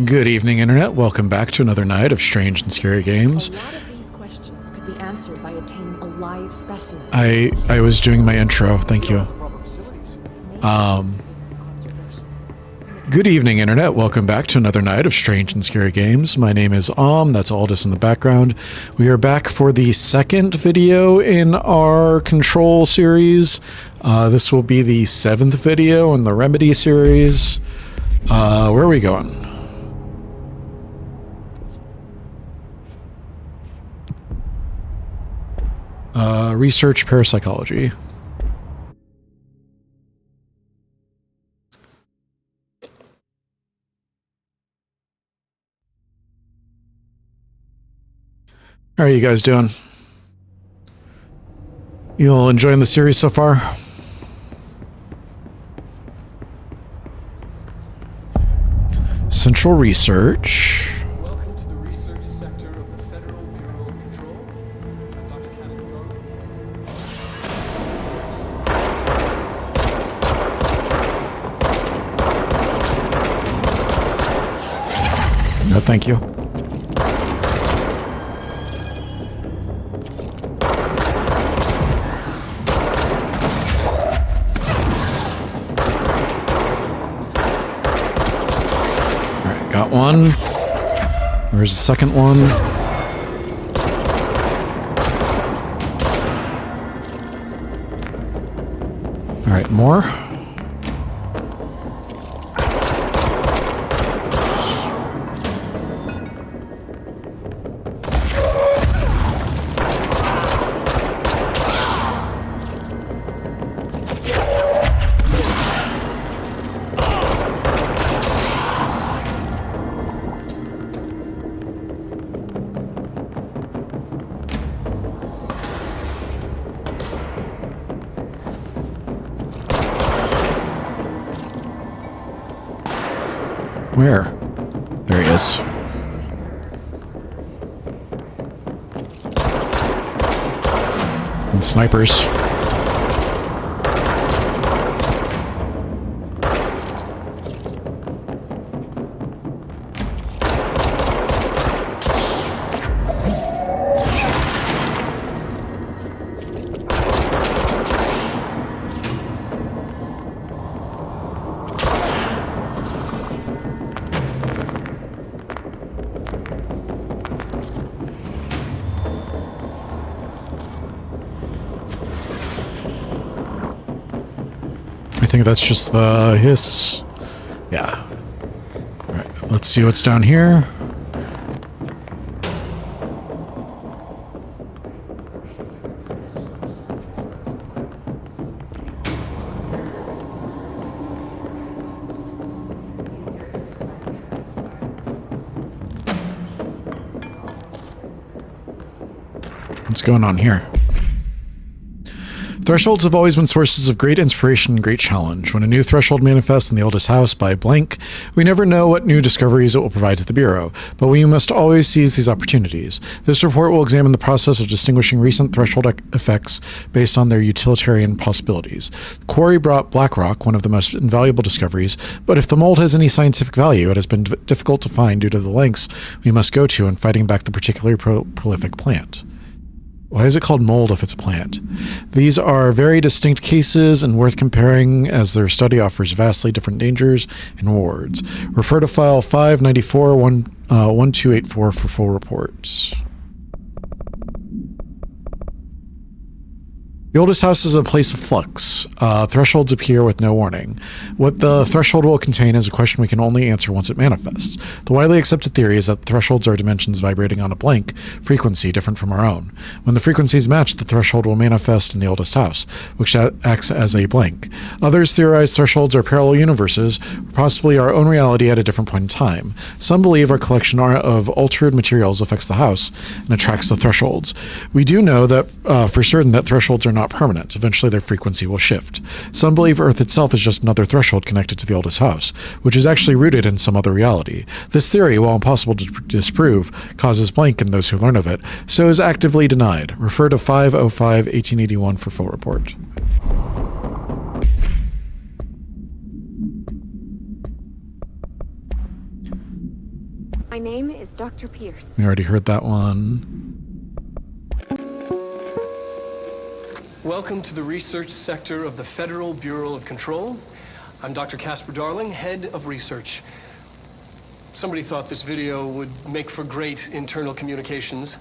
Good evening, Internet. Welcome back to another night of strange and scary games. A lot of these questions could be answered by obtaining a live specimen. I was doing my intro. Thank you. Good evening, Internet. Welcome back to another night of strange and scary games. My name is That's Aldous in the background. We are back for the second video in our Control series. This will be the 7th video in the Remedy series. Where are we going? Research parapsychology. How are you guys doing? You all enjoying the series so far? Central Research. Welcome to the research sector of the Federal Bureau of Control. I'm Dr. Crackle. No, thank you. Alright, got one. Where's the second one? Alright, more. Where? There he is. And snipers. I think that's just the hiss. Yeah. Alright, let's see what's down here. What's going on here? Thresholds have always been sources of great inspiration and great challenge. When a new threshold manifests in the oldest house by blank, we never know what new discoveries it will provide to the Bureau, but we must always seize these opportunities. This report will examine the process of distinguishing recent threshold effects based on their utilitarian possibilities. The quarry brought Blackrock, one of the most invaluable discoveries, but if the mold has any scientific value, it has been difficult to find due to the lengths we must go to in fighting back the particularly prolific plant. Why is it called mold if it's a plant? These are very distinct cases and worth comparing as their study offers vastly different dangers and rewards. Refer to file 594-1284 for full reports. The oldest house is a place of flux. Thresholds appear with no warning. What the threshold will contain is a question we can only answer once it manifests. The widely accepted theory is that thresholds are dimensions vibrating on a blank frequency different from our own. When the frequencies match, the threshold will manifest in the oldest house, which acts as a blank. Others theorize thresholds are parallel universes, or possibly our own reality at a different point in time. Some believe our collection of altered materials affects the house and attracts the thresholds. We do know that for certain that thresholds are not permanent. Eventually their frequency will shift. Some believe Earth itself is just another threshold connected to the oldest house, which is actually rooted in some other reality. This theory, while impossible to disprove, causes blank in those who learn of it, so is actively denied. Refer to 505-1881 for full report. My name is Dr. Pierce. We already heard that one. Welcome to the research sector of the Federal Bureau of Control. I'm Dr. Casper Darling, head of research. Somebody thought this video would make for great internal communications.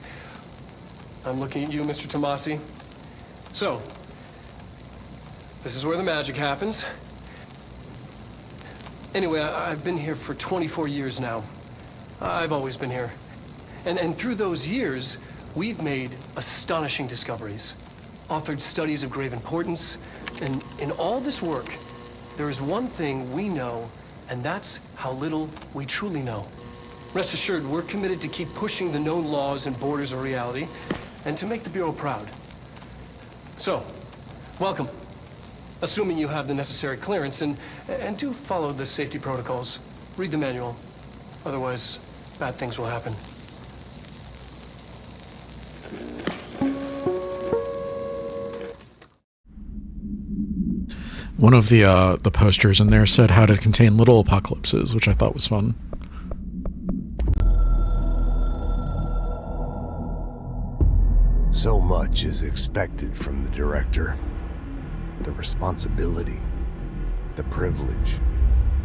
I'm looking at you, Mr. Tomasi. So, this is where the magic happens. Anyway, I've been here for 24 years now. I've always been here. And through those years, we've made astonishing discoveries, authored studies of grave importance, and in all this work, there is one thing we know, and that's how little we truly know. Rest assured, we're committed to keep pushing the known laws and borders of reality, and to make the Bureau proud. So, welcome. Assuming you have the necessary clearance, and do follow the safety protocols. Read the manual. Otherwise, bad things will happen. One of the posters in there said how to contain little apocalypses, which I thought was fun. So much is expected from the director. The responsibility, the privilege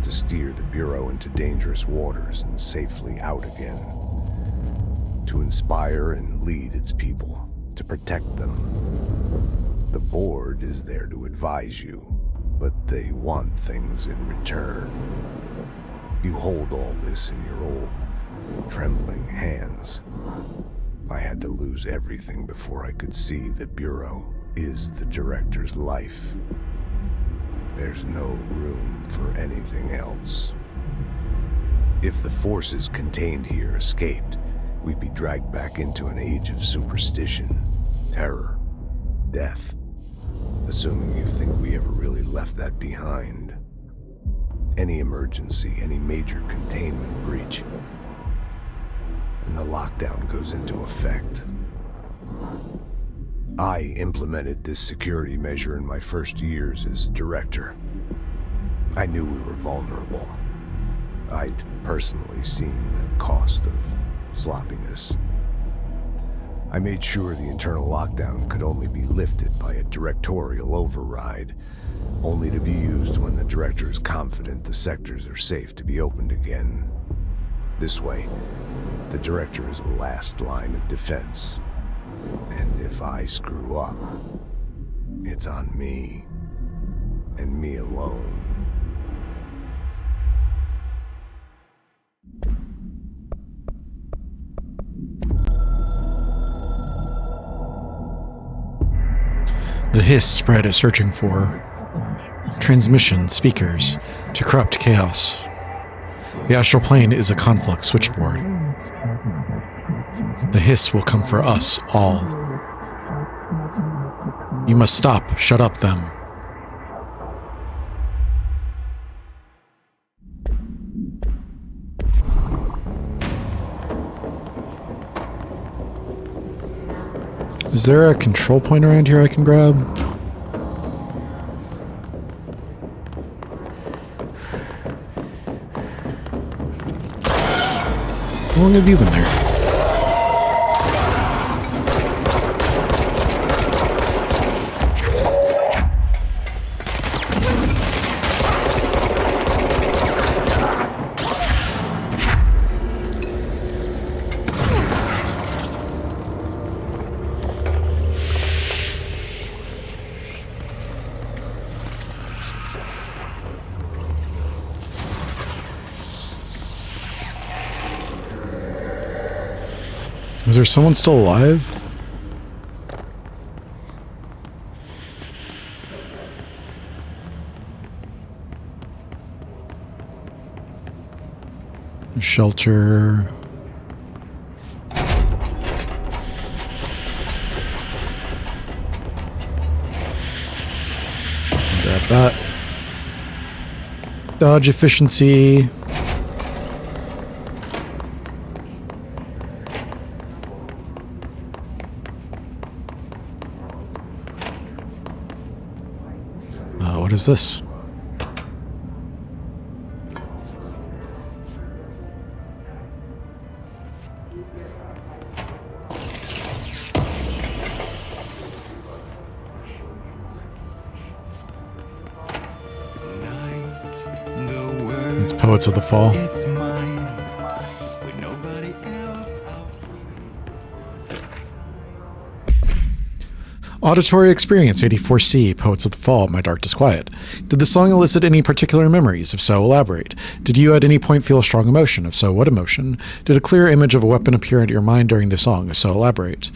to steer the Bureau into dangerous waters and safely out again. To inspire and lead its people, to protect them. The board is there to advise you, but they want things in return. You hold all this in your old, trembling hands. I had to lose everything before I could see the Bureau is the director's life. There's no room for anything else. If the forces contained here escaped, we'd be dragged back into an age of superstition, terror, death. Assuming you think we ever really left that behind. Any emergency, any major containment breach, and the lockdown goes into effect. I implemented this security measure in my first years as director. I knew we were vulnerable. I'd personally seen the cost of sloppiness. I made sure the internal lockdown could only be lifted by a directorial override, only to be used when the director is confident the sectors are safe to be opened again. This way, the director is the last line of defense. And if I screw up, it's on me, and me alone. The hiss spread is searching for transmission speakers to corrupt chaos. The astral plane is a conflict switchboard. The hiss will come for us all. You must stop, shut up them. Is there a control point around here I can grab? How long have you been there? Is there someone still alive? Shelter. Grab that. Dodge efficiency. What is this? It's Poets of the Fall. Auditory experience 84C, Poets of the Fall, My Dark Disquiet. Did the song elicit any particular memories? If so, elaborate. Did you at any point feel a strong emotion? If so, what emotion? Did a clear image of a weapon appear into your mind during the song? If so, elaborate.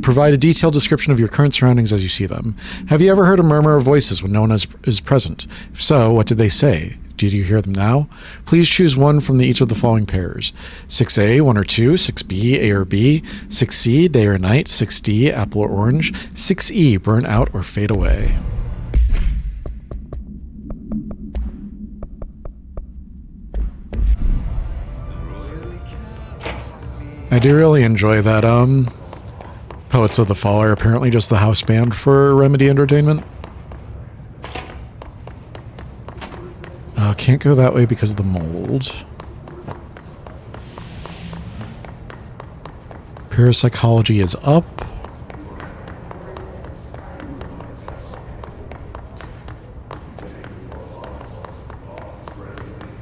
Provide a detailed description of your current surroundings as you see them. Have you ever heard a murmur of voices when no one is present? If so, what did they say? Did you hear them now? Please choose one from each of the following pairs. 6A, 1 or 2, 6B, A or B, 6C, day or night, 6D, apple or orange, 6E, burn out or fade away. I do really enjoy that, Poets of the Fall are apparently just the house band for Remedy Entertainment. Can't go that way because of the mold. Parapsychology is up.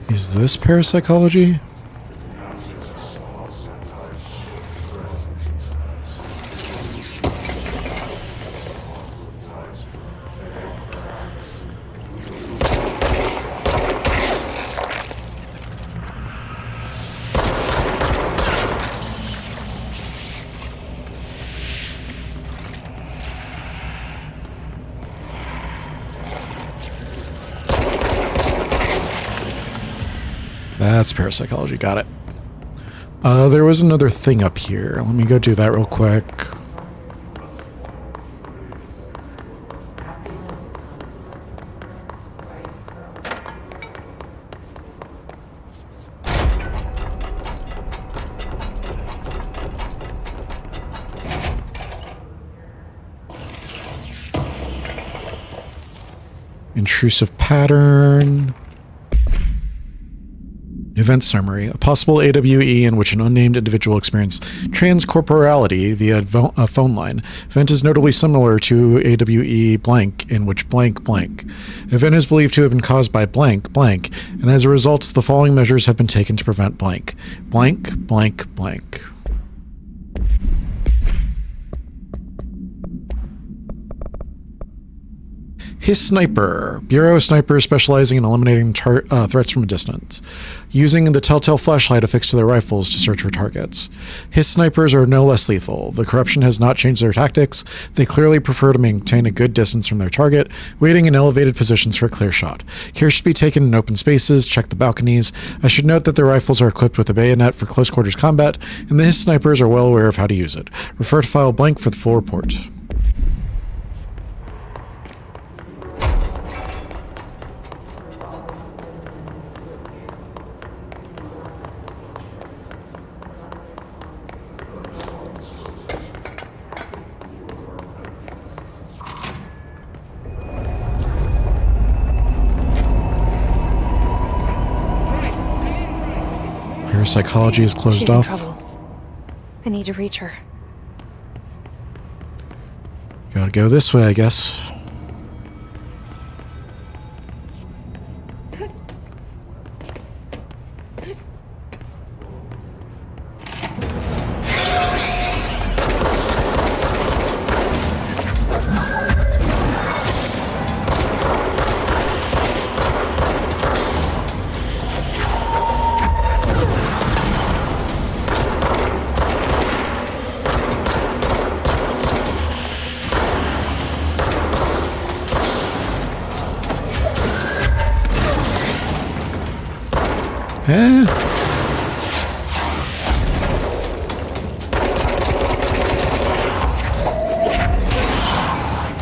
Is this parapsychology? That's parapsychology, got it. There was another thing up here. Let me go do that real quick. Intrusive pattern. Event summary. A possible AWE in which an unnamed individual experienced transcorporality via a phone line. Event is notably similar to AWE blank in which blank blank. Event is believed to have been caused by blank blank, and as a result, the following measures have been taken to prevent blank. Blank blank blank. His Sniper. Bureau sniper specializing in eliminating threats from a distance, using the telltale flashlight affixed to their rifles to search for targets. His snipers are no less lethal. The corruption has not changed their tactics. They clearly prefer to maintain a good distance from their target, waiting in elevated positions for a clear shot. Care should be taken in open spaces. Check the balconies. I should note that their rifles are equipped with a bayonet for close quarters combat, and the His snipers are well aware of how to use it. Refer to file blank for the full report. Psychology is closed She's off. in trouble. I need to reach her. Gotta go this way, I guess.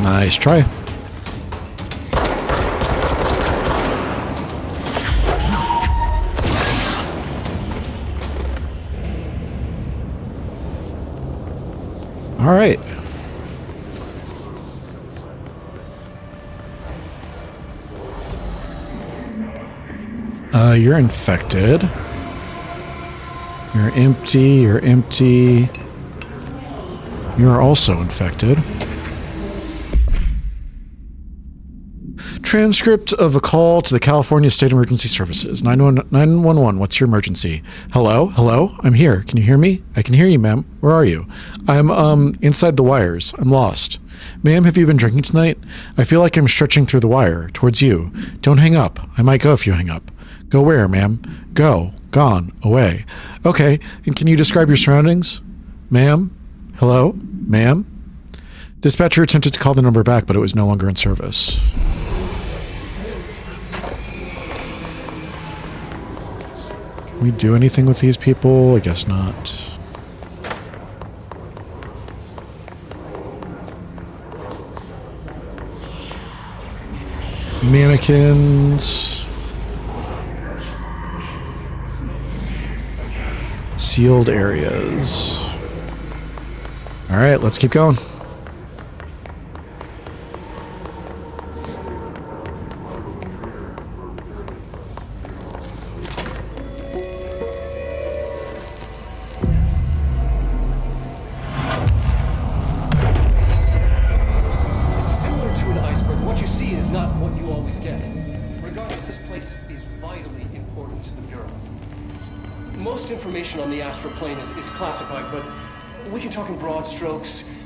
Nice try. All right. You're infected. You're empty, you're empty. You're also infected. Transcript of a call to the California State Emergency Services. 911, what's your emergency? Hello? Hello? I'm here. Can you hear me? I can hear you, ma'am. Where are you? I'm, inside the wires. I'm lost. Ma'am, have you been drinking tonight? I feel like I'm stretching through the wire. Towards you. Don't hang up. I might go if you hang up. Go where, ma'am? Go. Gone. Away. Okay. And can you describe your surroundings? Ma'am? Hello? Ma'am? Dispatcher attempted to call the number back, but it was no longer in service. Can we do anything with these people? I guess not. Mannequins. Sealed areas. All right, let's keep going.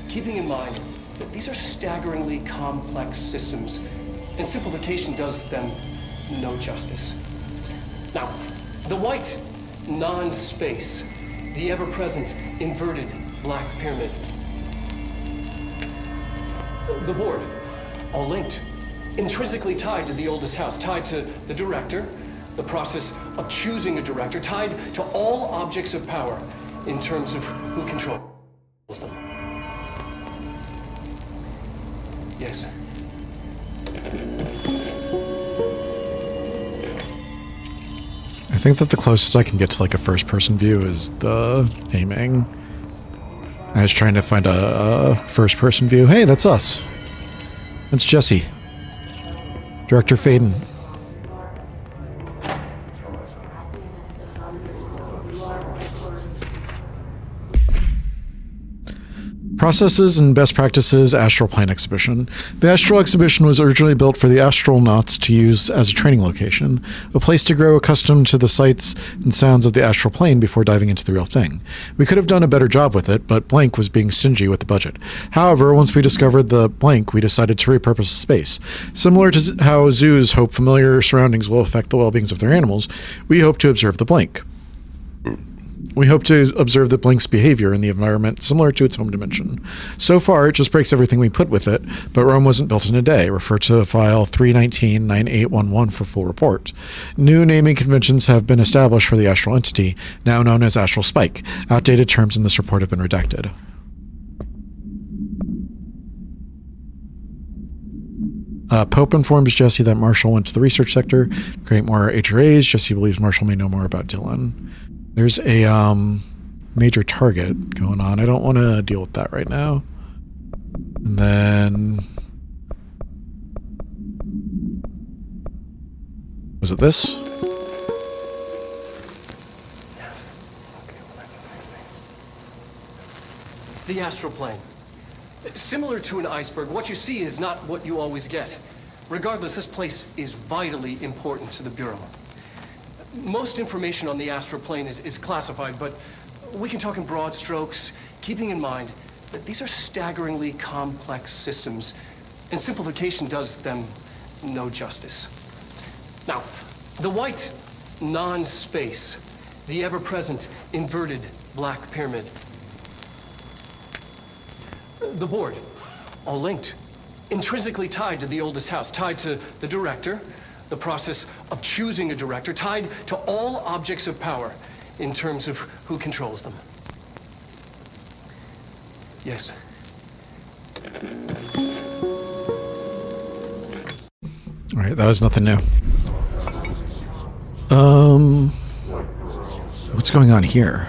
Keeping in mind that these are staggeringly complex systems, and simplification does them no justice. Now, the white non-space, the ever-present inverted black pyramid. The board, all linked, intrinsically tied to the oldest house, tied to the director, the process of choosing a director, tied to all objects of power in terms of who controls them. Yes. I think that the closest I can get to like a first-person view is the aiming. I was trying to find a first-person view. Hey, that's us. That's Jesse. Director Faden. Processes and Best Practices Astral Plane Exhibition. The Astral Exhibition was originally built for the astronauts to use as a training location, a place to grow accustomed to the sights and sounds of the astral plane before diving into the real thing. We could have done a better job with it, but Blank was being stingy with the budget. However, once we discovered the Blank, we decided to repurpose the space. Similar to how zoos hope familiar surroundings will affect the well-beings of their animals, we hope to observe the Blank. We hope to observe the Blink's behavior in the environment similar to its home dimension. So far, it just breaks everything we put with it, but Rome wasn't built in a day. Refer to file 319-9811 for full report. New naming conventions have been established for the astral entity, now known as Astral Spike. Outdated terms in this report have been redacted. Pope informs Jesse that Marshall went to the research sector to create more HRAs. Jesse believes Marshall may know more about Dylan. There's a major target going on. I don't want to deal with that right now. And then... was it this? The astral plane. Similar to an iceberg, what you see is not what you always get. Regardless, this place is vitally important to the Bureau. Most information on the astral plane is classified, but we can talk in broad strokes, keeping in mind that these are staggeringly complex systems, and simplification does them no justice. Now, the white non-space, the ever-present inverted black pyramid. The board, all linked, intrinsically tied to the oldest house, tied to the director, the process of choosing a director, tied to all objects of power in terms of who controls them. Yes. All right, that was nothing new. What's going on here?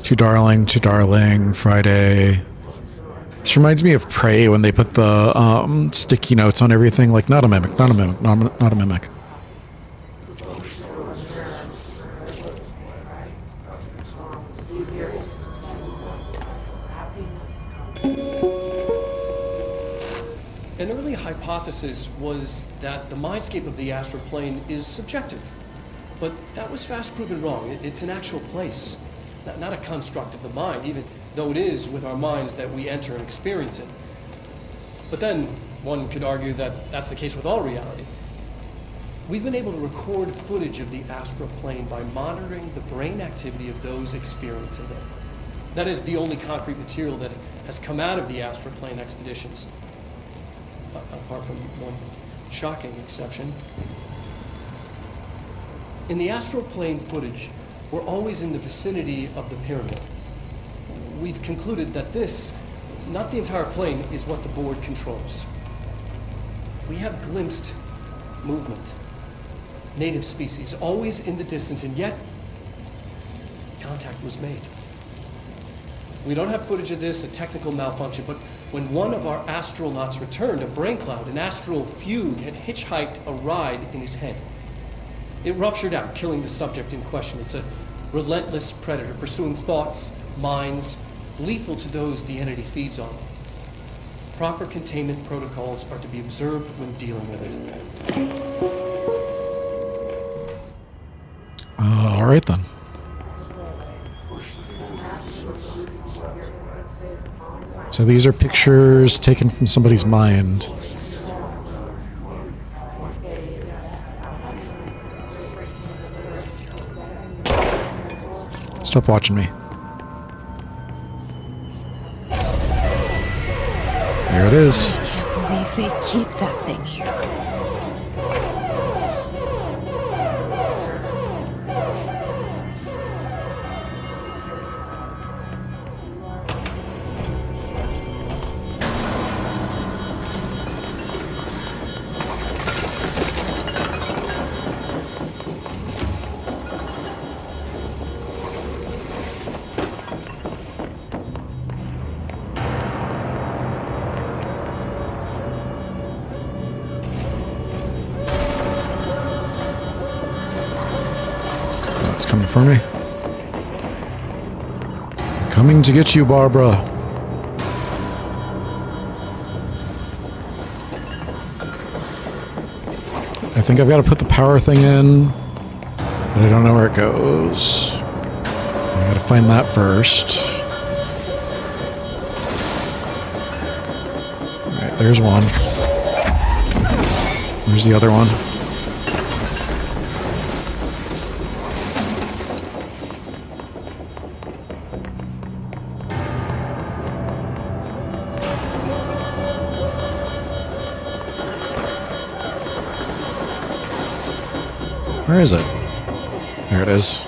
Too darling, Friday. This reminds me of Prey when they put the sticky notes on everything, like not a mimic. An early hypothesis was that the mindscape of the astral plane is subjective. But that was fast proven wrong. It's an actual place, not a construct of the mind, even though it is with our minds that we enter and experience it. But then, one could argue that that's the case with all reality. We've been able to record footage of the astral plane by monitoring the brain activity of those experiencing it. That is the only concrete material that has come out of the astral plane expeditions. Apart from one shocking exception. In the astral plane footage, we're always in the vicinity of the pyramid. We've concluded that this, not the entire plane, is what the board controls. We have glimpsed movement, native species, always in the distance, and yet contact was made. We don't have footage of this, a technical malfunction, but when one of our astronauts returned, a brain cloud, an astral fugue, had hitchhiked a ride in his head. It ruptured out, killing the subject in question. It's a relentless predator, pursuing thoughts, minds, lethal to those the entity feeds on. Proper containment protocols are to be observed when dealing with it. All right, then. So these are pictures taken from somebody's mind. Stop watching me. There it is. I can't believe they keep that thing here. Coming for me. Coming to get you, Barbara. I think I've got to put the power thing in, but I don't know where it goes. I got to find that first. All right, there's one. Where's the other one? Where is it? There it is.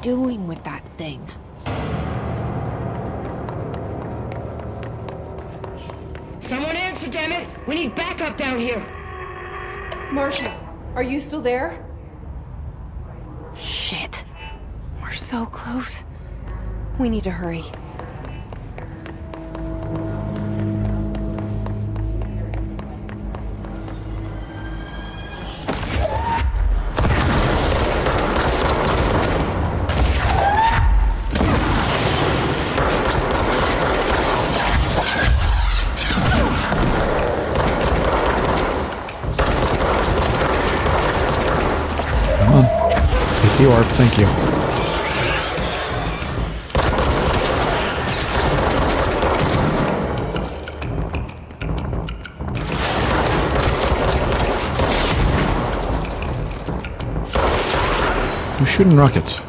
Doing with that thing? Someone answer, damn it! We need backup down here! Marshall, are you still there? Shit. We're so close. We need to hurry. The orb, thank you. Who's shooting rockets?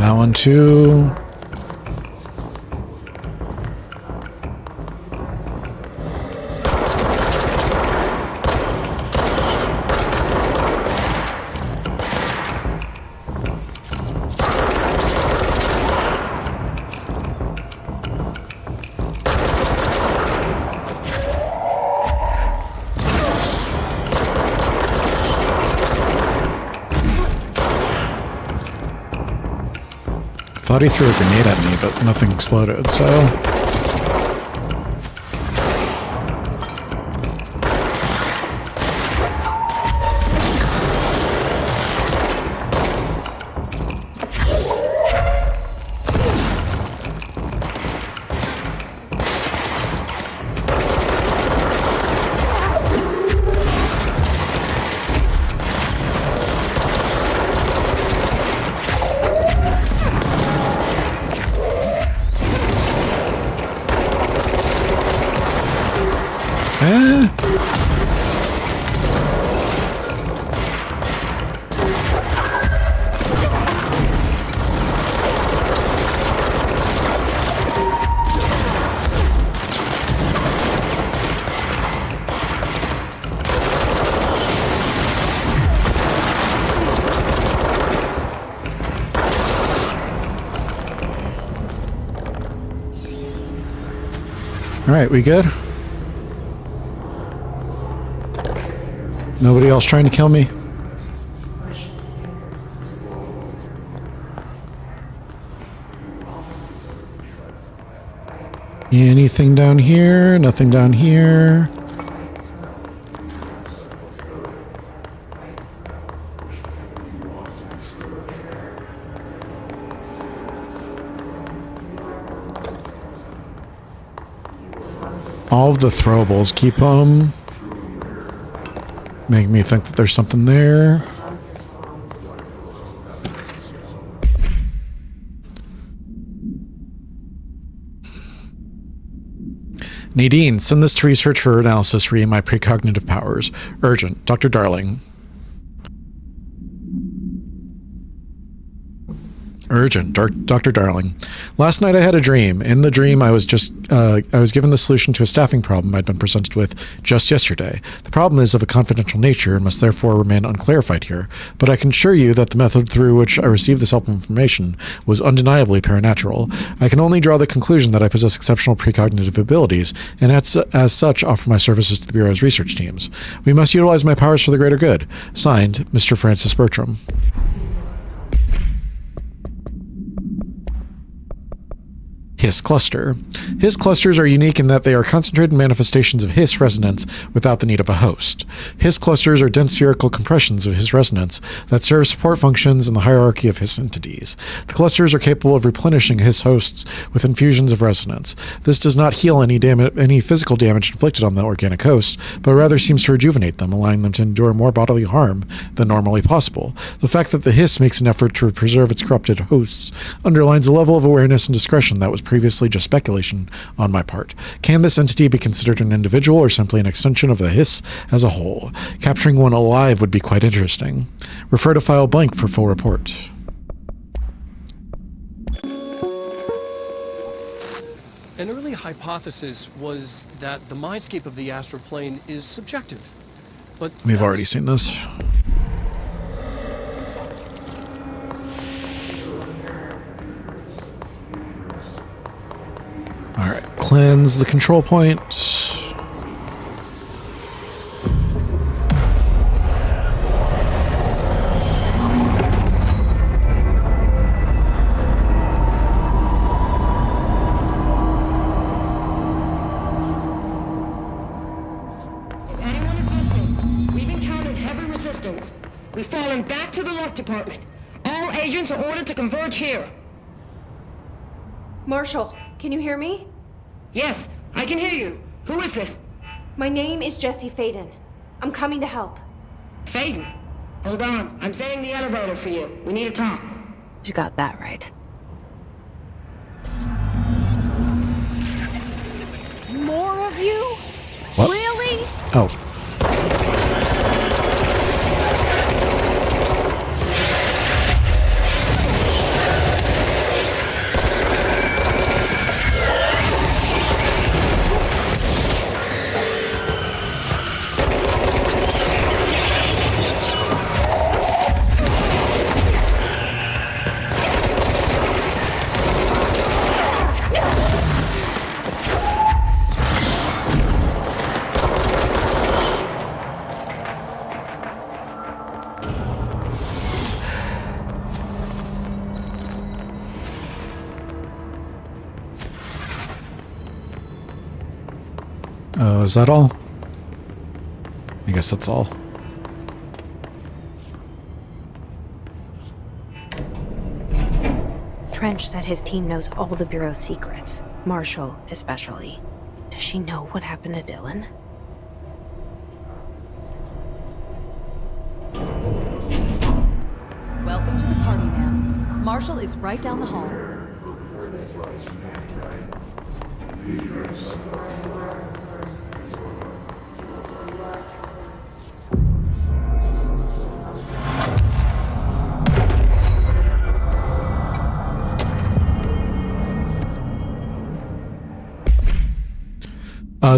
That one too. Thought he threw a grenade at me, but nothing exploded, so... Alright, we good? Nobody else trying to kill me? Anything down here? Nothing down here. All of the throwables keep make me think that there's something there. Nadine, send this to research for analysis reading my precognitive powers. Urgent. Dr. Darling. Urgent. Dr. Darling. Last night I had a dream. In the dream, I was given the solution to a staffing problem I'd been presented with just yesterday. The problem is of a confidential nature and must therefore remain unclarified here, but I can assure you that the method through which I received this helpful information was undeniably paranatural. I can only draw the conclusion that I possess exceptional precognitive abilities, and as such offer my services to the Bureau's research teams. We must utilize my powers for the greater good. Signed, Mr. Francis Bertram. Hiss cluster. Hiss clusters are unique in that they are concentrated manifestations of Hiss resonance without the need of a host. Hiss clusters are dense spherical compressions of Hiss resonance that serve support functions in the hierarchy of Hiss entities. The clusters are capable of replenishing Hiss hosts with infusions of resonance. This does not heal any physical damage inflicted on the organic host, but rather seems to rejuvenate them, allowing them to endure more bodily harm than normally possible. The fact that the Hiss makes an effort to preserve its corrupted hosts underlines a level of awareness and discretion that was previously just speculation on my part. Can this entity be considered an individual or simply an extension of the Hiss as a whole? Capturing one alive would be quite interesting. Refer to file blank for full report. An early hypothesis was that the mindscape of the astral plane is subjective. But we've already seen this. Alright, cleanse the control point. If anyone is listening, we've encountered heavy resistance. We've fallen back to the lock department. All agents are ordered to converge here. Marshall, can you hear me? Yes, I can hear you. Who is this? My name is Jessie Faden. I'm coming to help. Faden. Hold on. I'm setting the elevator for you. We need to talk. You got that right. More of you? What? Really? Oh. Is that all? I guess that's all. Trench said his team knows all the Bureau's secrets, Marshall especially. Does she know what happened to Dylan? Welcome to the party, ma'am. Marshall is right down the hall.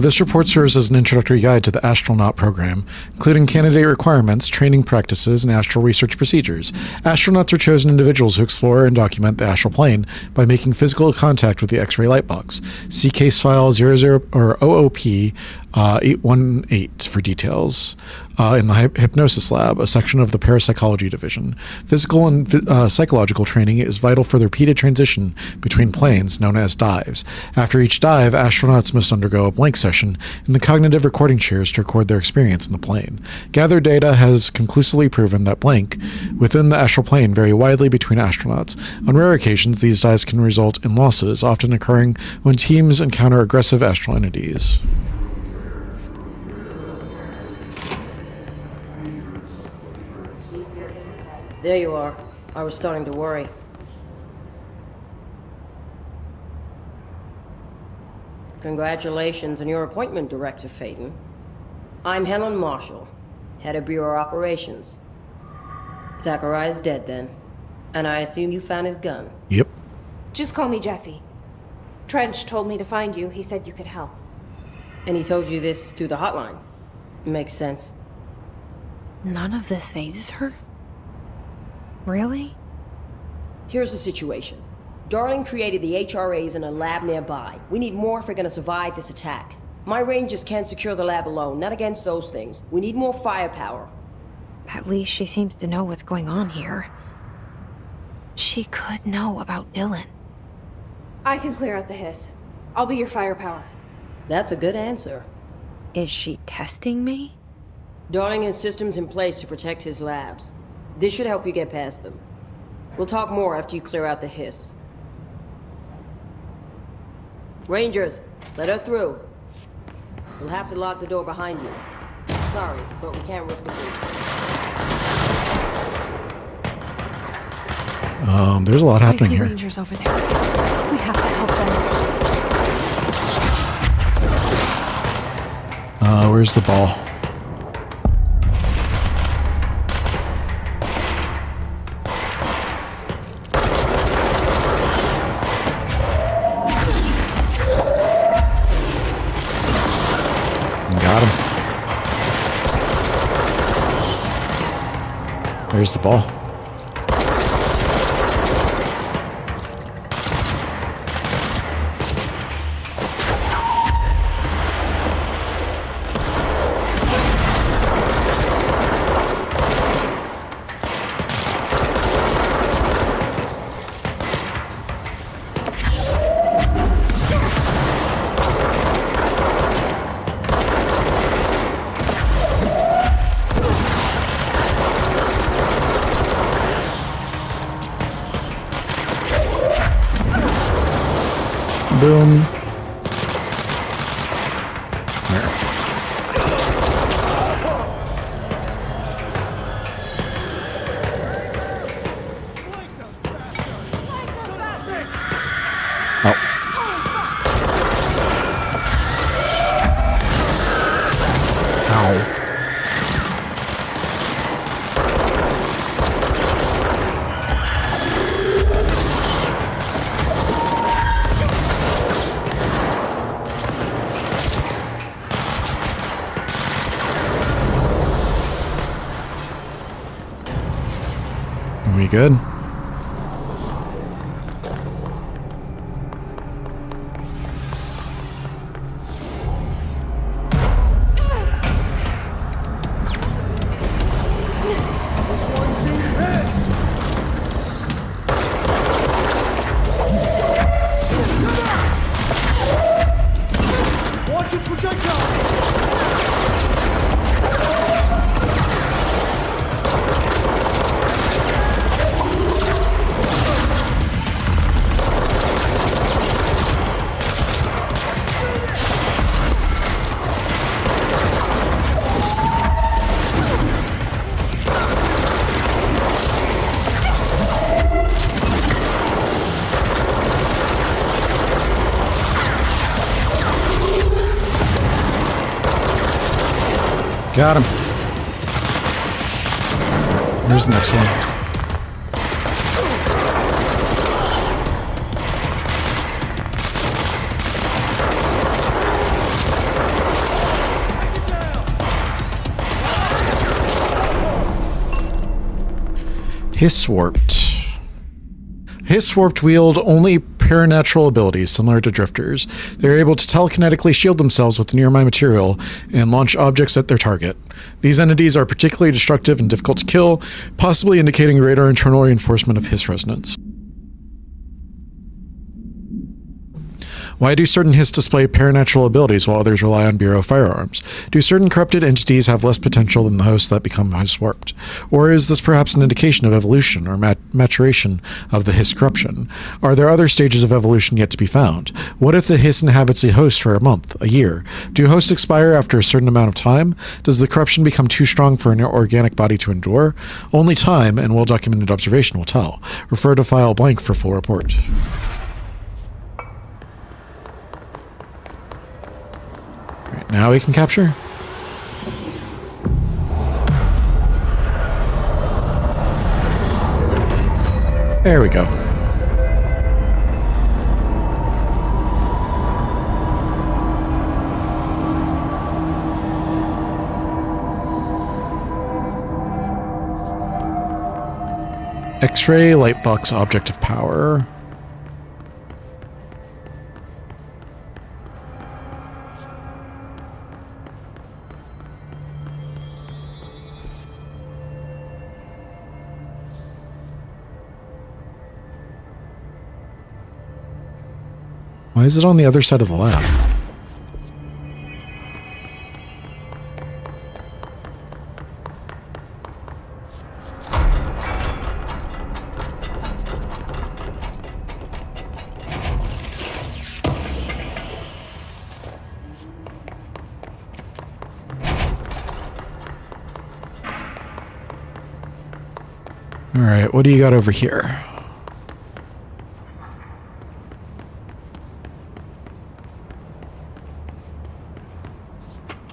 This report serves as an introductory guide to the astronaut program, including candidate requirements, training practices, and astral research procedures. Astronauts are chosen individuals who explore and document the astral plane by making physical contact with the X-ray light box. See case file 00 or OOP 818 for details. In the hypnosis lab, a section of the parapsychology division. Physical and psychological training is vital for the repeated transition between planes, known as dives. After each dive, astronauts must undergo a blank session in the cognitive recording chairs to record their experience in the plane. Gathered data has conclusively proven that blank within the astral plane vary widely between astronauts. On rare occasions, these dives can result in losses, often occurring when teams encounter aggressive astral entities. There you are. I was starting to worry. Congratulations on your appointment, Director Faden. I'm Helen Marshall, head of Bureau Operations. Zachariah's dead then, and I assume you found his gun. Yep. Just call me Jesse. Trench told me to find you. He said you could help. And he told you this through the hotline. Makes sense. None of this phases her? Really? Here's the situation. Darling created the HRAs in a lab nearby. We need more if we're gonna survive this attack. My rangers can't secure the lab alone, not against those things. We need more firepower. At least she seems to know what's going on here. She could know about Dylan. I can clear out the hiss. I'll be your firepower. That's a good answer. Is she testing me? Darling has systems in place to protect his labs. This should help you get past them. We'll talk more after you clear out the hiss. Rangers, let her through. We'll have to lock the door behind you. Sorry, but we can't risk a breach. There's a lot happening I see here. Rangers over there. We have to help them. Where's the ball? Got him. Where's the ball? Boom. There. Oh. Ow. Are we good? Watch your projectile! Got him. Here's the next one. Hiss Warped. Hiss Warped wield only paranatural abilities similar to drifters. They're able to telekinetically shield themselves with nearby material and launch objects at their target. These entities are particularly destructive and difficult to kill, possibly indicating radar internal reinforcement of hiss resonance. Why do certain Hiss display paranatural abilities while others rely on Bureau firearms? Do certain corrupted entities have less potential than the hosts that become Hiss warped? Or is this perhaps an indication of evolution or maturation of the Hiss corruption? Are there other stages of evolution yet to be found? What if the Hiss inhabits a host for a month, a year? Do hosts expire after a certain amount of time? Does the corruption become too strong for an organic body to endure? Only time and well-documented observation will tell. Refer to file blank for full report. Now we can capture. There we go. X-ray lightbox object of power. Why is it on the other side of the lab? All right, what do you got over here?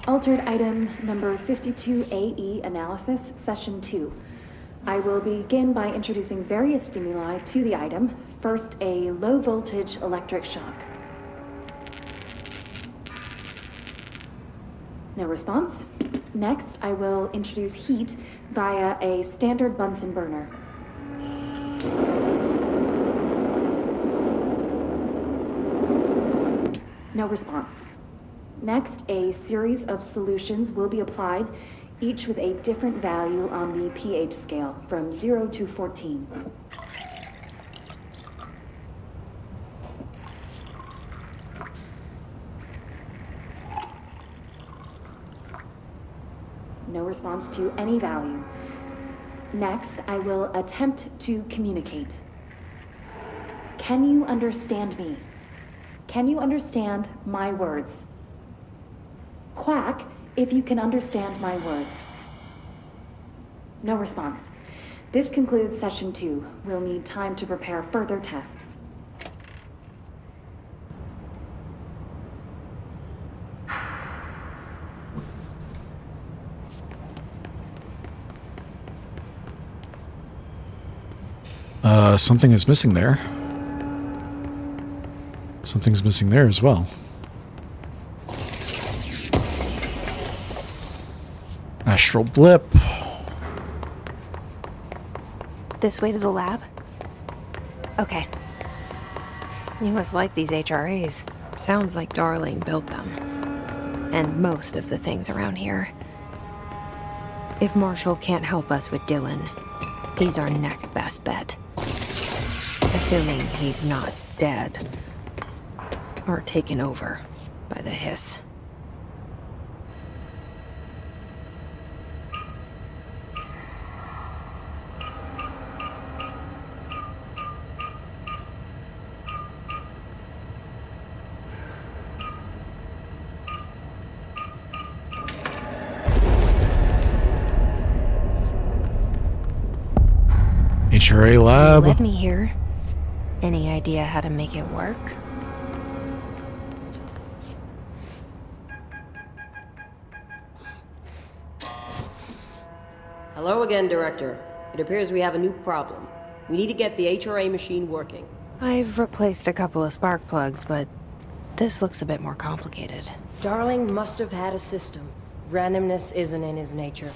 Altered item number 52AE analysis, session 2. I will begin by introducing various stimuli to the item. First, a low voltage electric shock. No response. Next, I will introduce heat via a standard Bunsen burner. No response. Next, a series of solutions will be applied, each with a different value on the pH scale, from 0 to 14. No response to any value. Next, I will attempt to communicate. Can you understand me? Can you understand my words? Quack if you can understand my words. No response. This concludes session 2. We'll need time to prepare further tests. Something is missing there. Something's missing there as well. Astral blip. This way to the lab? Okay. You must like these HRAs. Sounds like Darling built them. And most of the things around here. If Marshall can't help us with Dylan, he's our next best bet. Assuming he's not dead. Or taken over by the Hiss. HRA lab. You led me here. Any idea how to make it work? Hello again, Director. It appears we have a new problem. We need to get the HRA machine working. I've replaced a couple of spark plugs, but this looks a bit more complicated. Darling must have had a system. Randomness isn't in his nature.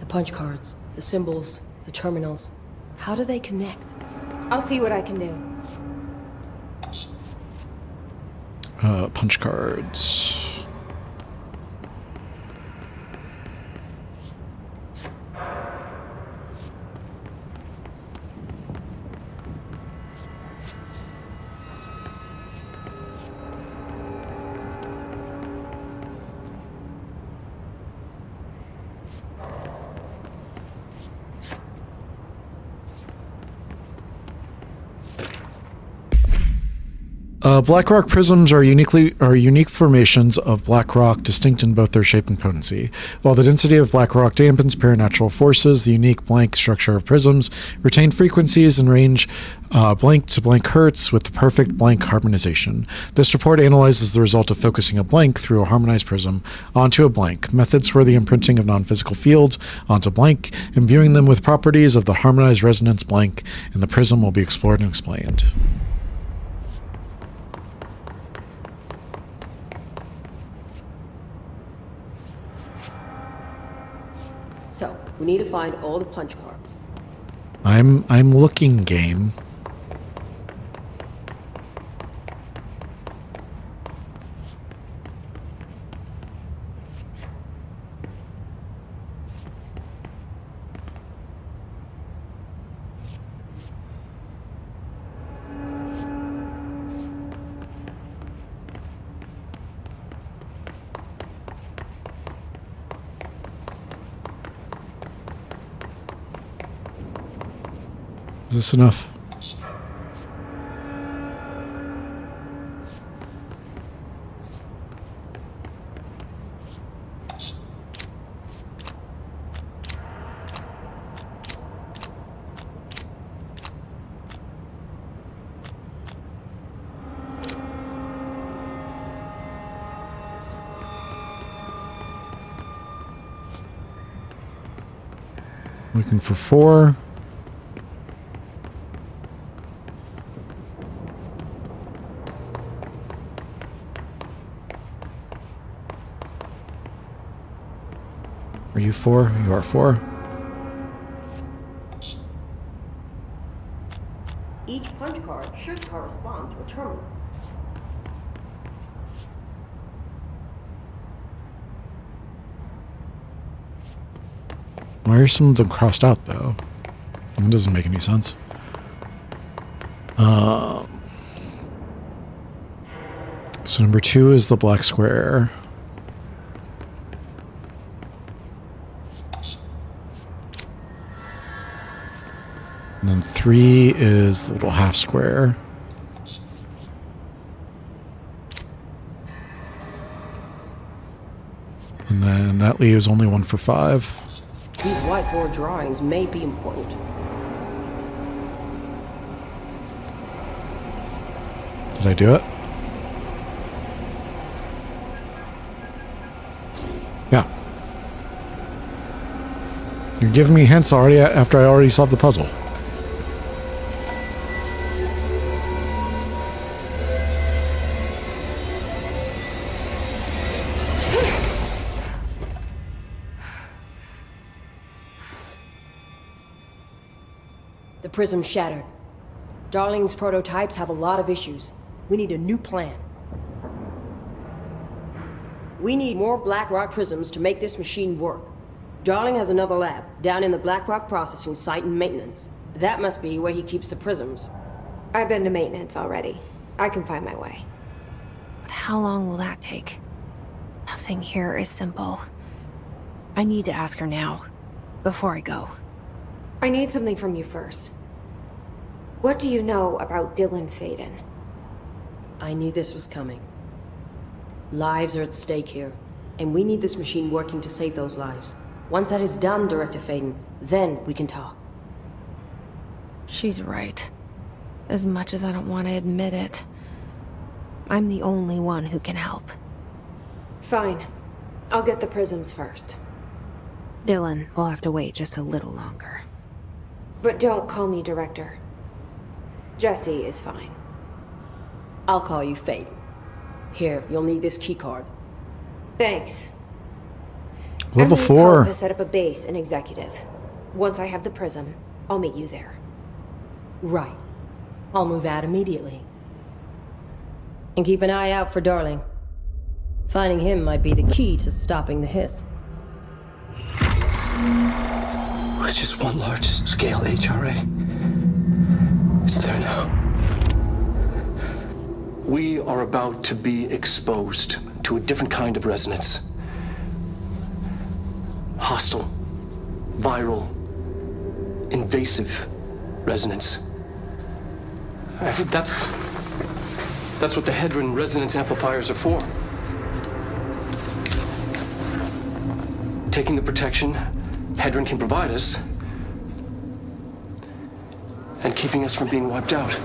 The punch cards, the symbols, the terminals. How do they connect? I'll see what I can do. Punch cards. Black rock prisms are unique formations of black rock, distinct in both their shape and potency. While the density of black rock dampens paranatural forces, the unique blank structure of prisms retain frequencies and range blank to blank hertz with the perfect blank harmonization. This report analyzes the result of focusing a blank through a harmonized prism onto a blank, methods for the imprinting of non-physical fields onto blank, imbuing them with properties of the harmonized resonance blank, and the prism will be explored and explained. So, we need to find all the punch cards. I'm looking, game. Is this enough? Looking for 4. Are you 4? You are 4. Each punch card should correspond to a terminal. Why are some of them crossed out, though? That doesn't make any sense. So number 2 is the black square. And then 3 is the little half square. And then that leaves only 1 for 5. These whiteboard drawings may be important. Did I do it? Yeah. You're giving me hints already after I already solved the puzzle. The prism shattered. Darling's prototypes have a lot of issues. We need a new plan. We need more black rock prisms to make this machine work. Darling has another lab, down in the black rock processing site and maintenance. That must be where he keeps the prisms. I've been to maintenance already. I can find my way. But how long will that take? Nothing here is simple. I need to ask her now, before I go. I need something from you first. What do you know about Dylan Faden? I knew this was coming. Lives are at stake here, and we need this machine working to save those lives. Once that is done, Director Faden, then we can talk. She's right. As much as I don't want to admit it, I'm the only one who can help. Fine. I'll get the prisms first. Dylan will have to wait just a little longer. But don't call me Director. Jesse is fine. I'll call you Fate. Here, you'll need this keycard. Thanks. Level I'm gonna 4. call to set up a base in Executive. Once I have the prism, I'll meet you there. Right. I'll move out immediately. And keep an eye out for Darling. Finding him might be the key to stopping the hiss. With just one large-scale HRA. It's there now. We are about to be exposed to a different kind of resonance. Hostile, viral, invasive resonance. That's what the Hedron resonance amplifiers are for. Taking the protection Hedron can provide us and keeping us from being wiped out.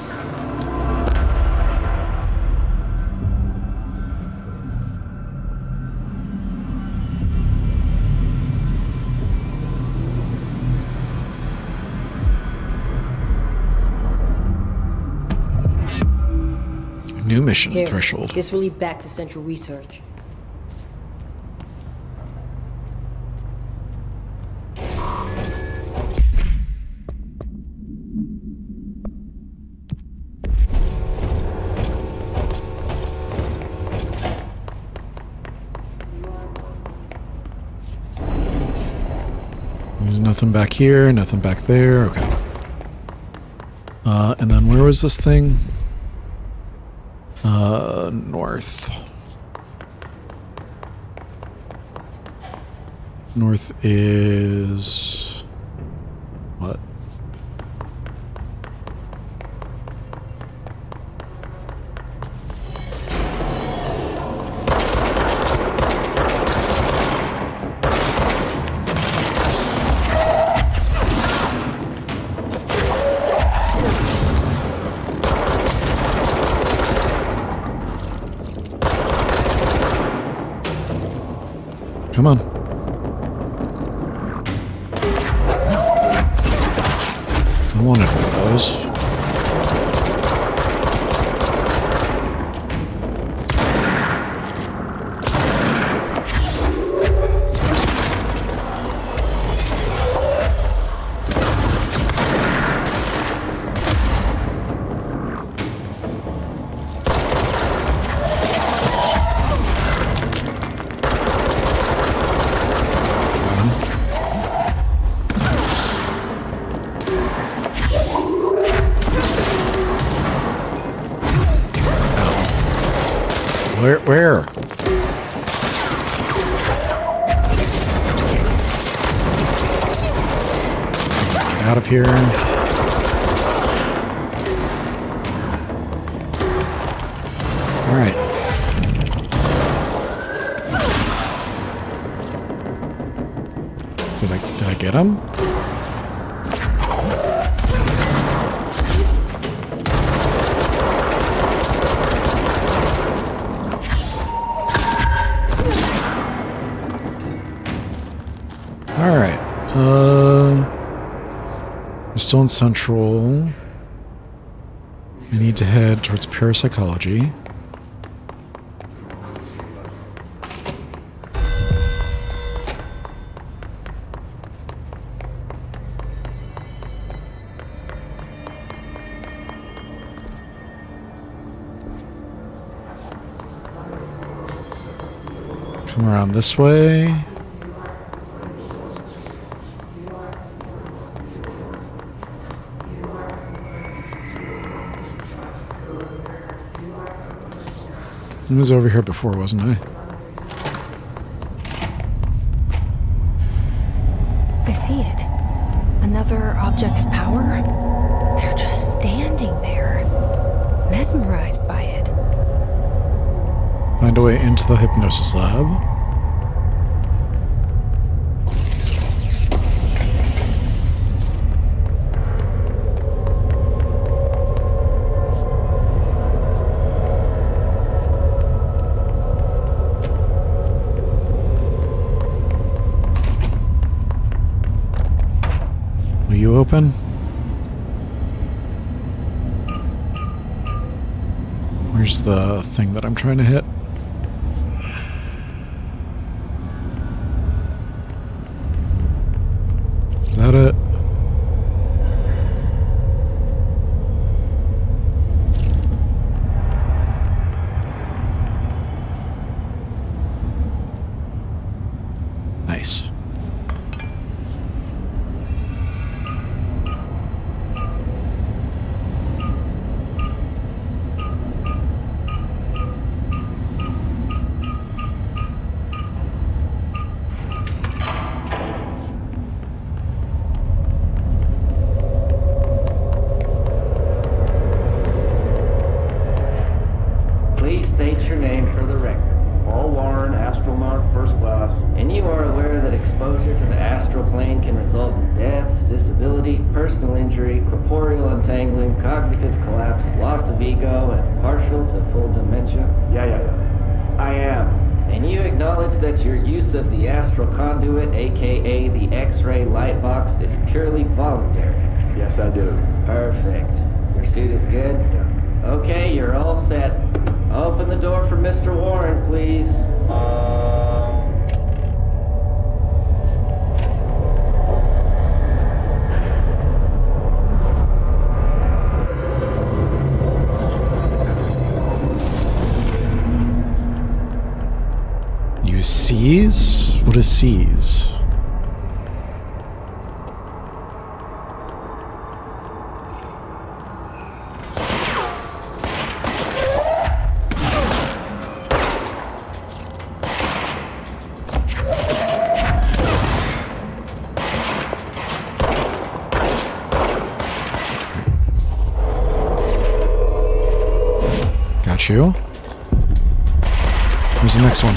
New mission, Here, Threshold. this will lead back to Central Research. There's nothing back here, nothing back there. Okay. And then where was this thing? North. North is... what? Come on. I wanted one of those. Where? Get out of here. Alright. Did I get him? Alright, we're still in Central. I need to head towards parapsychology. Come around this way. I was over here before, wasn't I? I see it. Another object of power? They're just standing there, mesmerized by it. Find a way into the hypnosis lab. open? Where's the thing that I'm trying to hit? Is that it? Nice. Please state your name for the record. Paul Warren, astronaut, first class. And you are aware that exposure to the astral plane can result in death, disability, personal injury, corporeal untangling, cognitive collapse, loss of ego, and partial to full dementia? Yeah. I am. And you acknowledge that your use of the astral conduit, aka the X-ray light box, is purely voluntary? Yes, I do. Perfect. Your suit is good? Yeah. Okay, you're all set. Open the door for Mr. Warren, please. You seize? What is seize? Got you. Where's the next one?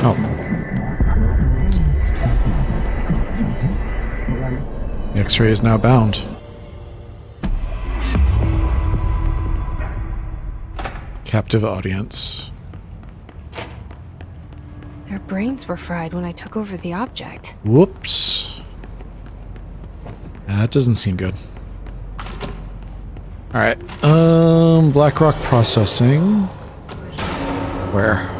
Oh. The X-ray is now bound. Captive audience. Their brains were fried when I took over the object. Whoops. That doesn't seem good. Alright. BlackRock processing. Where?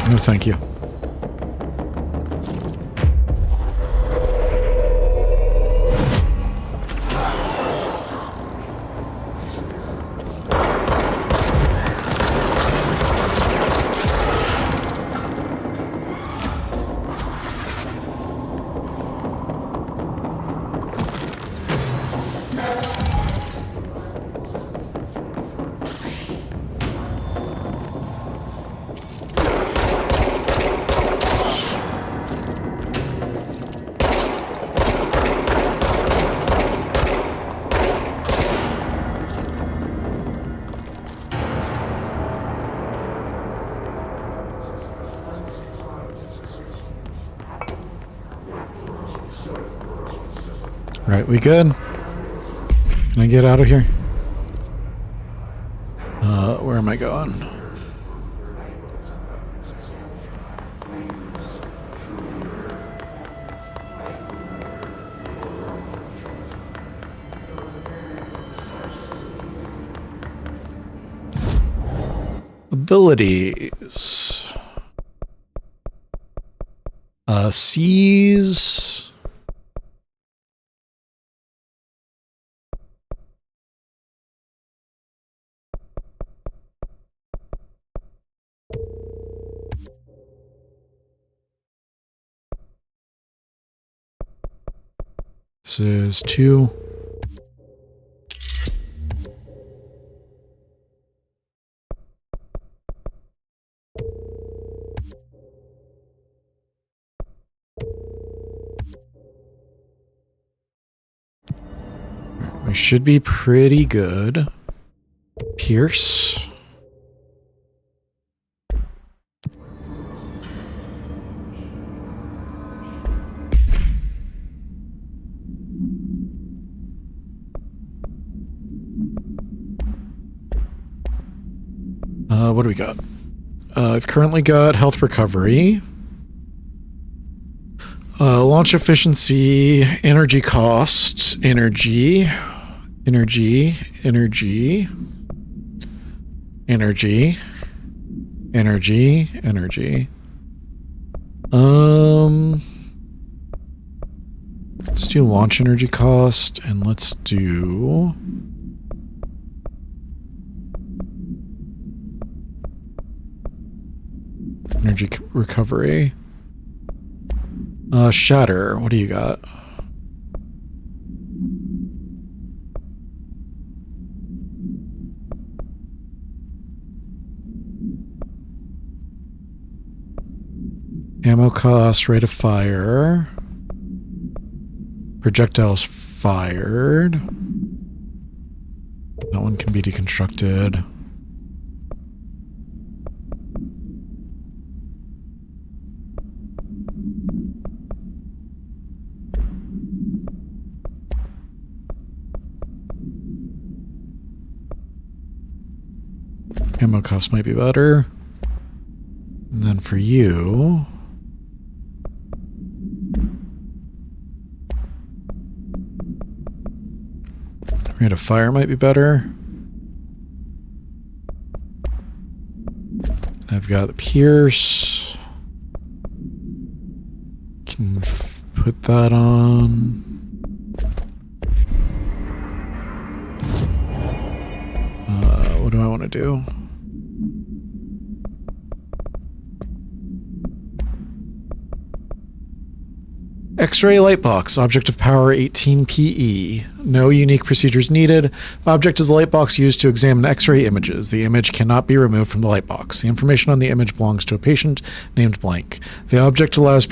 No, thank you. Right, we good? Can I get out of here? Where am I going? Abilities. Seize. This is 2. We should be pretty good. Pierce. What do we got? I've currently got health recovery. Launch efficiency, energy cost, energy, energy, energy, energy, energy, energy. Let's do launch energy cost, and let's do energy recovery. Shatter, what do you got? Ammo cost, rate of fire. Projectiles fired. That one can be deconstructed. Ammo cost might be better. And then for you... rate of fire might be better. I've got the pierce. Can put that on. What do I want to do? X-ray light box, object of power 18 PE. No unique procedures needed. Object is a light box used to examine X-ray images. The image cannot be removed from the light box. The information on the image belongs to a patient named blank. The object allows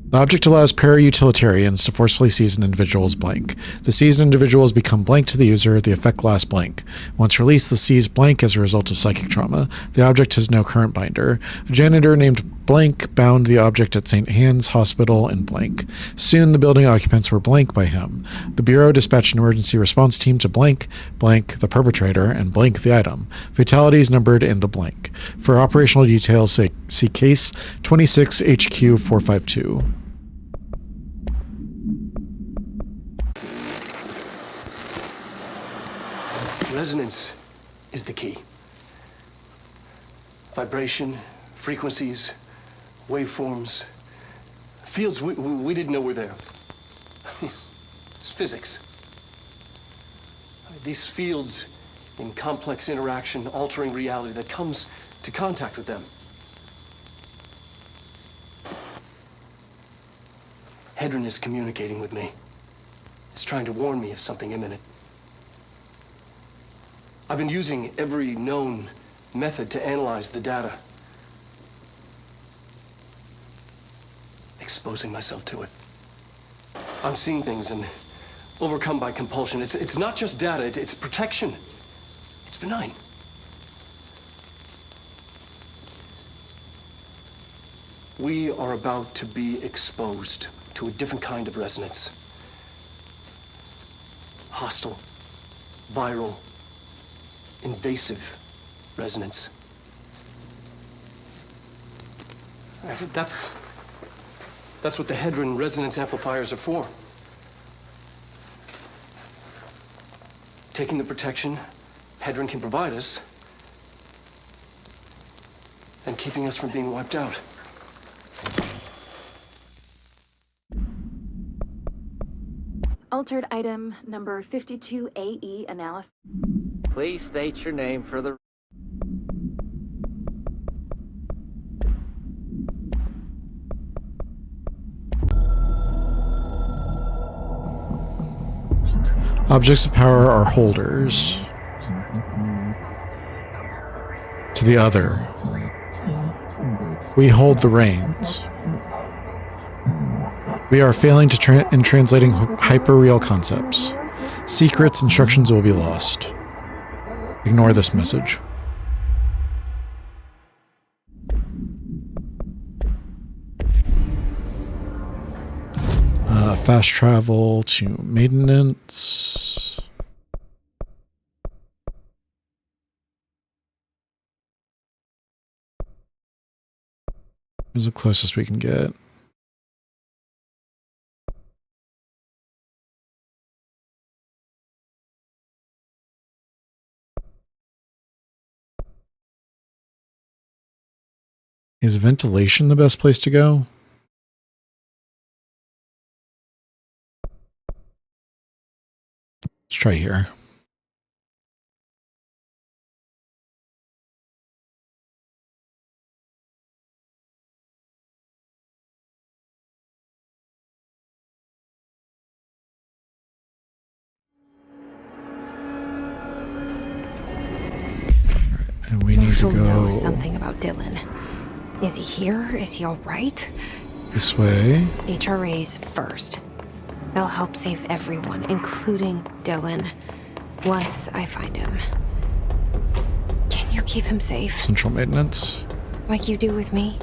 the object allows para-utilitarians to forcefully seize an individual as blank. The seized individuals become blank to the user. The effect lasts blank. Once released, the seized blank as a result of psychic trauma. The object has no current binder. A janitor named blank bound the object at St. Han's Hospital in blank. Soon, the building occupants were blank by him. The Bureau dispatched an emergency response team to blank, blank the perpetrator, and blank the item. Fatalities numbered in the blank. For operational details, see case 26 HQ 452. Resonance is the key. Vibration, frequencies, waveforms, fields we didn't know were there. It's physics. These fields in complex interaction, altering reality that comes to contact with them. Hedron is communicating with me. It's trying to warn me of something imminent. I've been using every known method to analyze the data. Exposing myself to it. I'm seeing things and overcome by compulsion. It's not just data, it's protection. It's benign. We are about to be exposed to a different kind of resonance. Hostile, viral, invasive resonance. That's what the Hedron resonance amplifiers are for. Taking the protection Hedron can provide us and keeping us from being wiped out. Altered item number 52AE analysis. Please state your name for the... Objects of power are holders. To the other. We hold the reins. We are failing to in translating hyper-real concepts. Secrets, instructions will be lost. Ignore this message. Fast travel to maintenance. Here's the closest we can get. Is ventilation the best place to go? Let's try here. And we need to go know something about Dylan. Is he here? Is he all right? This way. HRAs first. They'll help save everyone, including Dylan, once I find him. Can you keep him safe? Central maintenance. Like you do with me?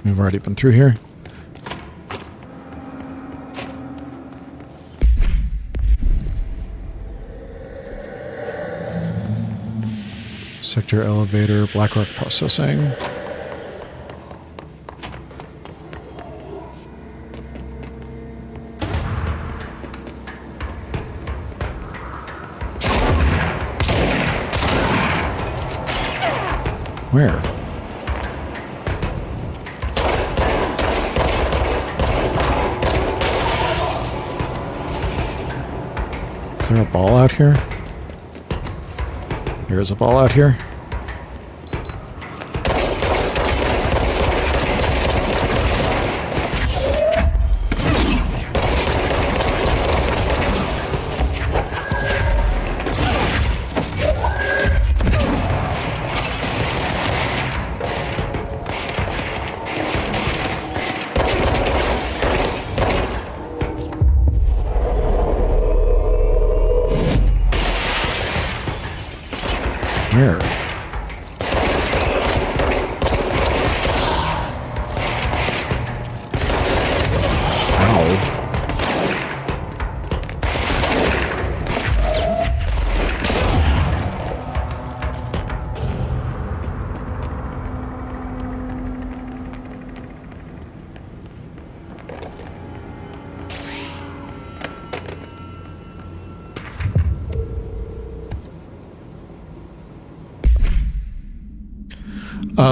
We've already been through here. Sector elevator, Blackrock processing. Where? Is there a ball out here? There is a ball out here. Where?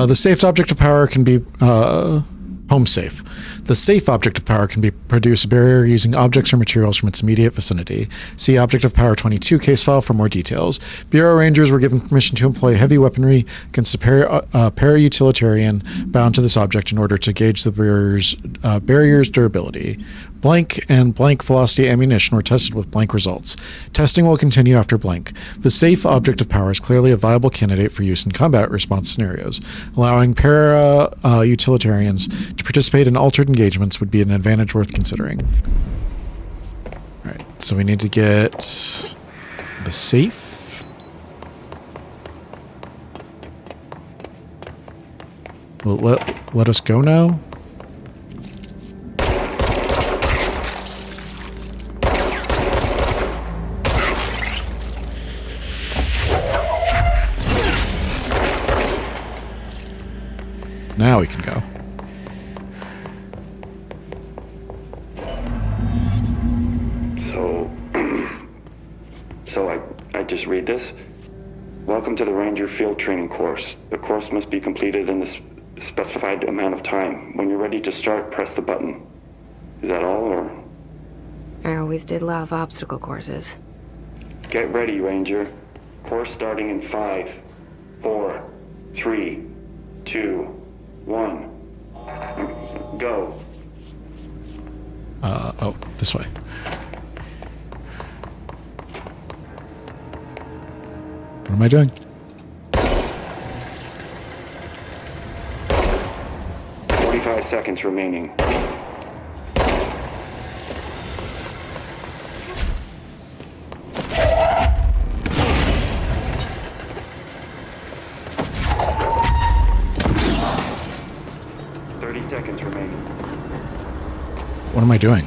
The safe object of power can be home safe. The safe object of power can be produce a barrier using objects or materials from its immediate vicinity. See Object of Power 22 case file for more details. Bureau Rangers were given permission to employ heavy weaponry against a para-utilitarian bound to this object in order to gauge the barrier's durability. Blank and blank velocity ammunition were tested with blank results. Testing will continue after blank. The safe object of power is clearly a viable candidate for use in combat response scenarios. Allowing para-utilitarians to participate in altered engagements would be an advantage worth considering. Alright, so we need to get the safe. Will let us go now? Now we can go. So I just read this. Welcome to the Ranger Field Training course. The course must be completed in the specified amount of time. When you're ready to start, press the button. Is that all, or? I always did love obstacle courses. Get ready, Ranger. Course starting in 5, 4, 3, 2, 1. Go. Oh, this way. What am I doing? Seconds remaining. Seconds remaining. What am I doing?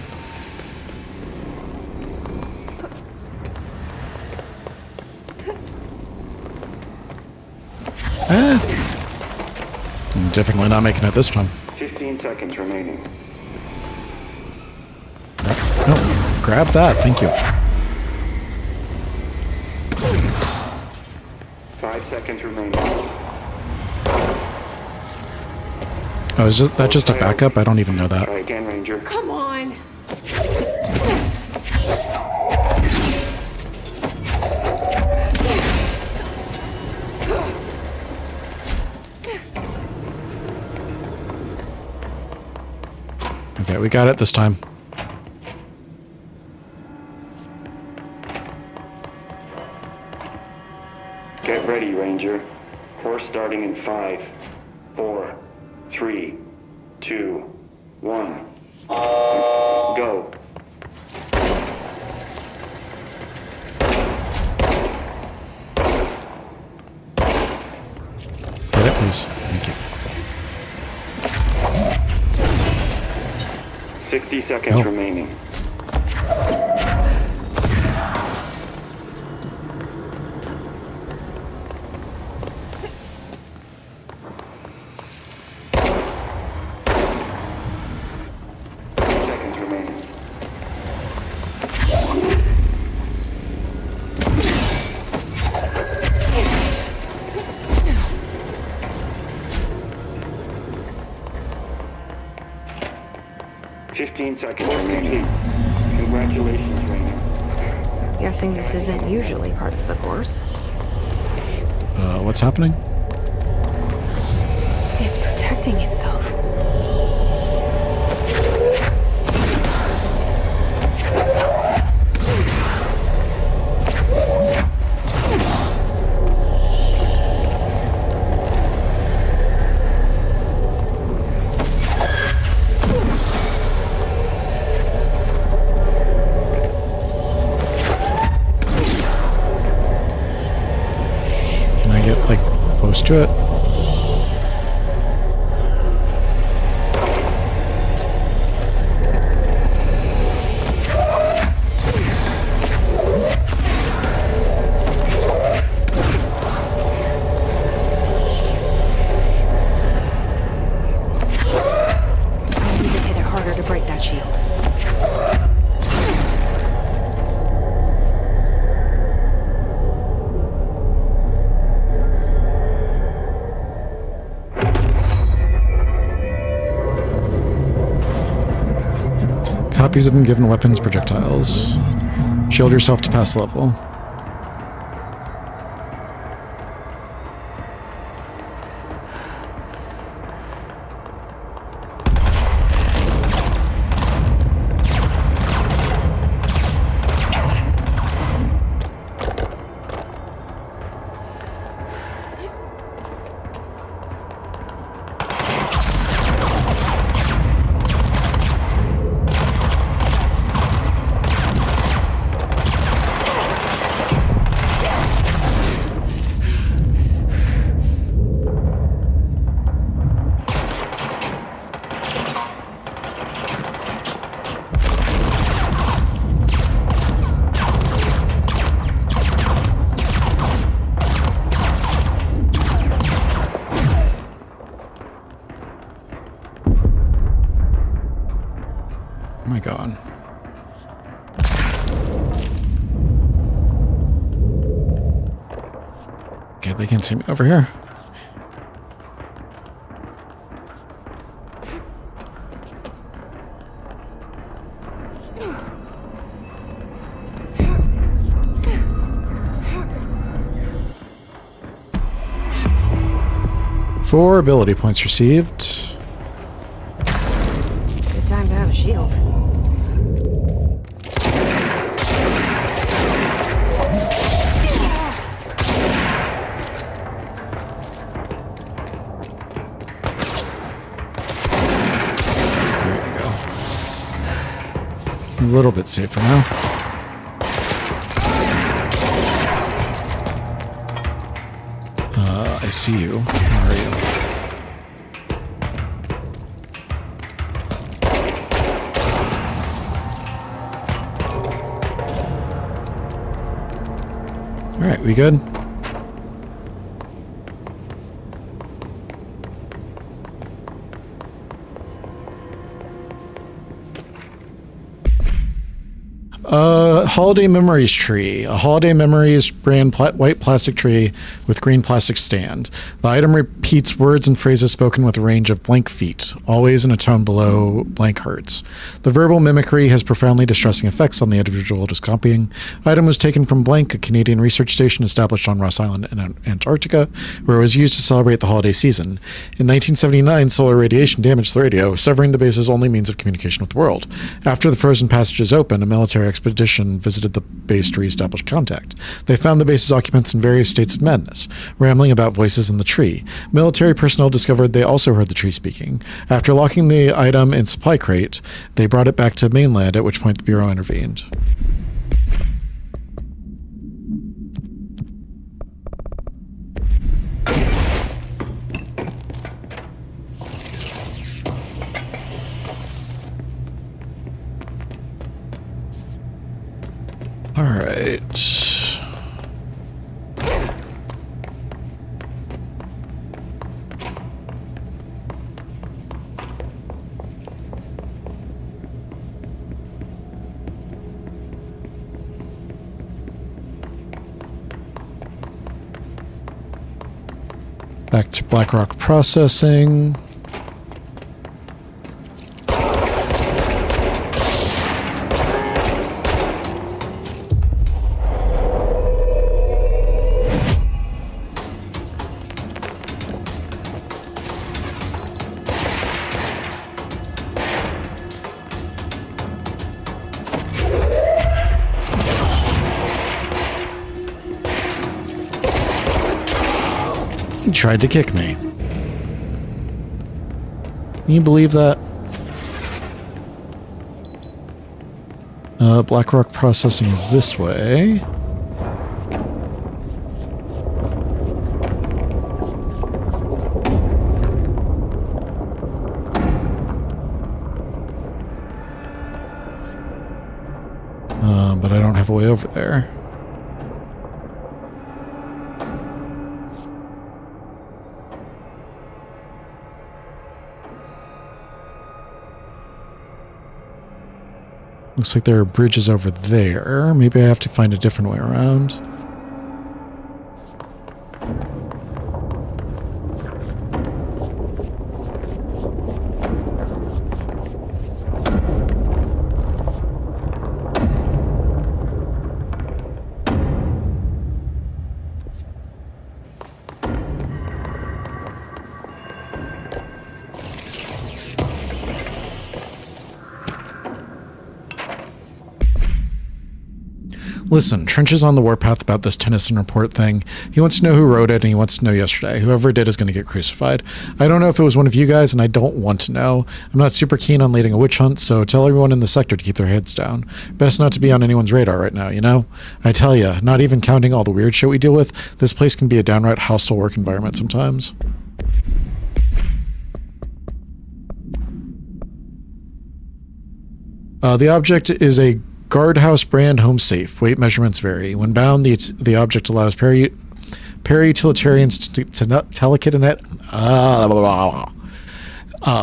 I'm definitely not making it this time. 15 seconds remaining. No, grab that, thank you. 5 seconds remaining. Oh, is that just a backup? I don't even know that. Try again, Ranger. Come on! Okay, we got it this time. Get ready, Ranger. Course starting in 5, 4, 3, 2, 1. Go. Get it, please. Thank you. 60 seconds remaining. Seconds remaining. Congratulations, Ranger. Guessing this isn't usually part of the course. What's happening? It's protecting itself. Close to it. I need to hit it harder to break that shield. Copies of them given weapons, projectiles. Shield yourself to pass level. we going? Okay, they can't see me over here. Four ability points received. Good time to have a shield. There we go. A little bit safer now. I see you. Where are you? All right, we good? Holiday Memories tree. A Holiday Memories brand white plastic tree with green plastic stand. The item repeats words and phrases spoken with a range of blank feet, always in a tone below blank hertz. The verbal mimicry has profoundly distressing effects on the individual it is copying. Item was taken from Blank, a Canadian research station established on Ross Island in Antarctica, where it was used to celebrate the holiday season. In 1979, solar radiation damaged the radio, severing the base's only means of communication with the world. After the frozen passages opened, a military expedition visited the base to reestablish contact. They found the base's occupants in various states of madness, rambling about voices in the tree. Military personnel discovered they also heard the tree speaking. After locking the item in supply crate, they brought it back to mainland, at which point the Bureau intervened. All right. Back to BlackRock processing. He tried to kick me. Can you believe that? BlackRock processing is this way. But I don't have a way over there. Looks like there are bridges over there. Maybe I have to find a different way around. Listen, Trench is on the warpath about this Tennyson report thing. He wants to know who wrote it, and he wants to know yesterday. Whoever did is going to get crucified. I don't know if it was one of you guys, and I don't want to know. I'm not super keen on leading a witch hunt, so tell everyone in the sector to keep their heads down. Best not to be on anyone's radar right now, you know? I tell ya, not even counting all the weird shit we deal with, this place can be a downright hostile work environment sometimes. The object is a Guardhouse brand home safe. Weight measurements vary. When bound, the object allows para-utilitarians to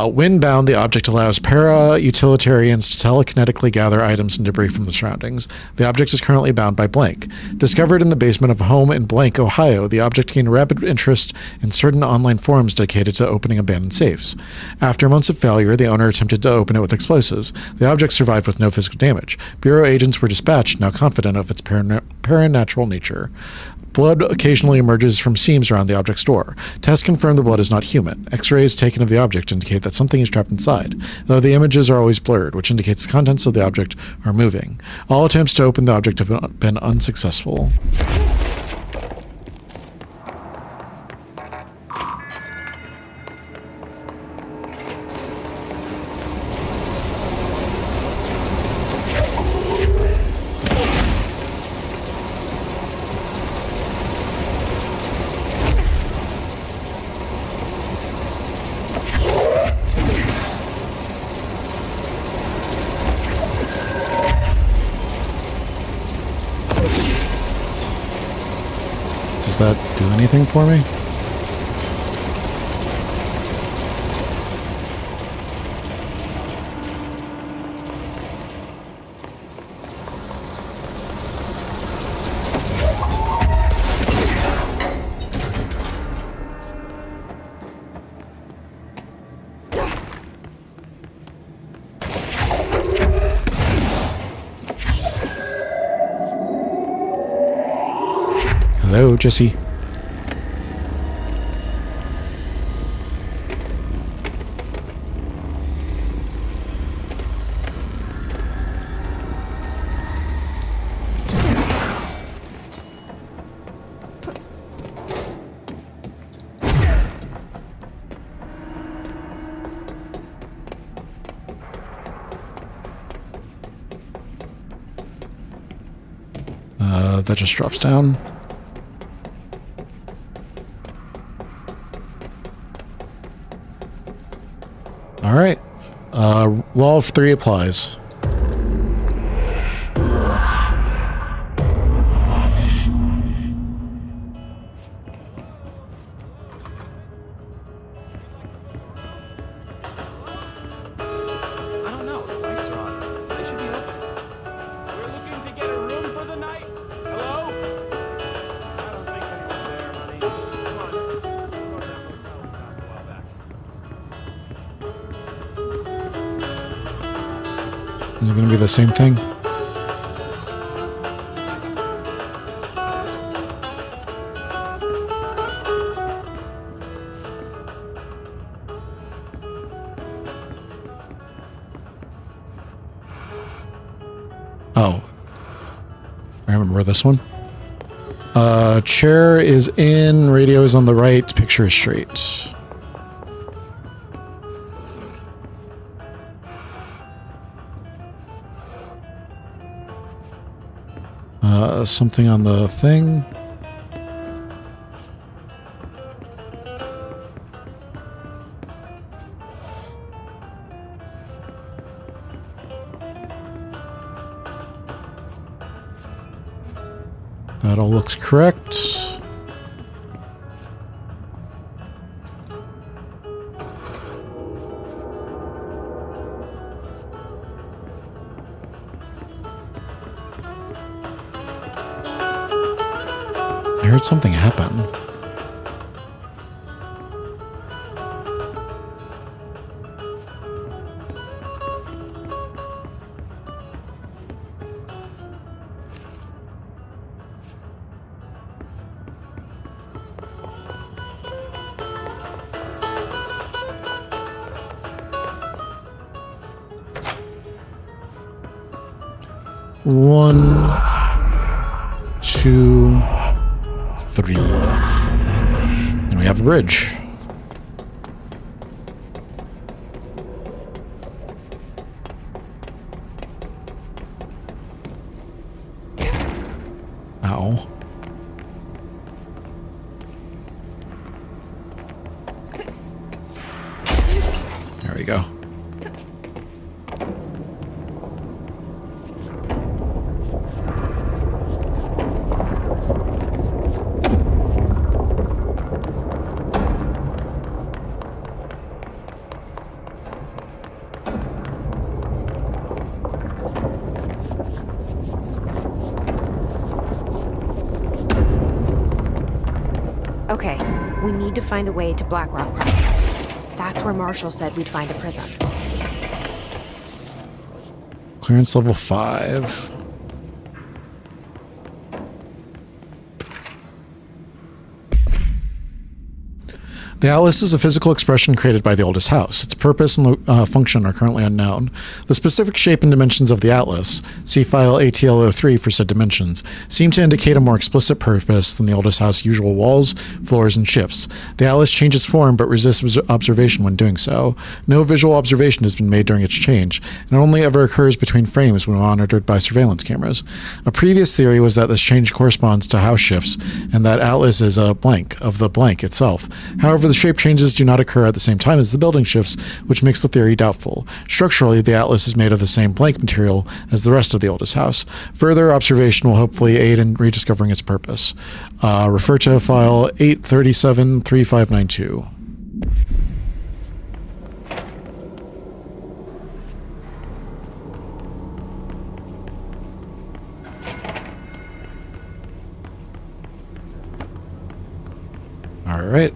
When bound, the object allows para-utilitarians to telekinetically gather items and debris from the surroundings. The object is currently bound by blank. Discovered in the basement of a home in blank, Ohio, the object gained rapid interest in certain online forums dedicated to opening abandoned safes. After months of failure, the owner attempted to open it with explosives. The object survived with no physical damage. Bureau agents were dispatched, now confident of its paranatural nature. Blood occasionally emerges from seams around the object's door. Tests confirm the blood is not human. X-rays taken of the object indicate that something is trapped inside, though the images are always blurred, which indicates the contents of the object are moving. All attempts to open the object have been unsuccessful. Does that do anything for me? Hello, Jesse. That just drops down. All right. Law of 3 applies. Is it going to be the same thing? Oh. I remember this one. Chair is in, radio is on the right, picture is straight. Something on the thing. That all looks correct. I heard something happen. One, two, 3. And we have a bridge. Ow. There we go. Okay, we need to find a way to Blackrock processing. That's where Marshall said we'd find a prism. Clearance level 5. The Atlas is a physical expression created by the Aldous house. Its purpose and function are currently unknown. The specific shape and dimensions of the Atlas, see file ATL03 for said dimensions, seem to indicate a more explicit purpose than the Aldous house usual walls, floors, and shifts. The Atlas changes form but resists observation when doing so. No visual observation has been made during its change, and it only ever occurs between frames when monitored by surveillance cameras. A previous theory was that this change corresponds to house shifts, and that Atlas is a blank of the blank itself. However, the shape changes do not occur at the same time as the building shifts, which makes the theory doubtful. Structurally, the Atlas is made of the same blank material as the rest of the Aldous house. Further observation will hopefully aid in rediscovering its purpose. Refer to file 837-3592. All right.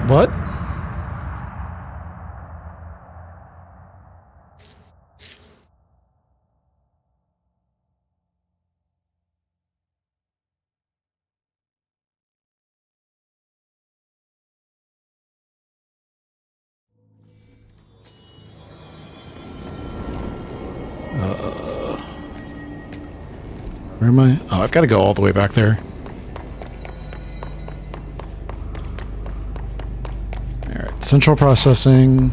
What? Where am I? Oh, I've got to go all the way back there. Alright, central processing.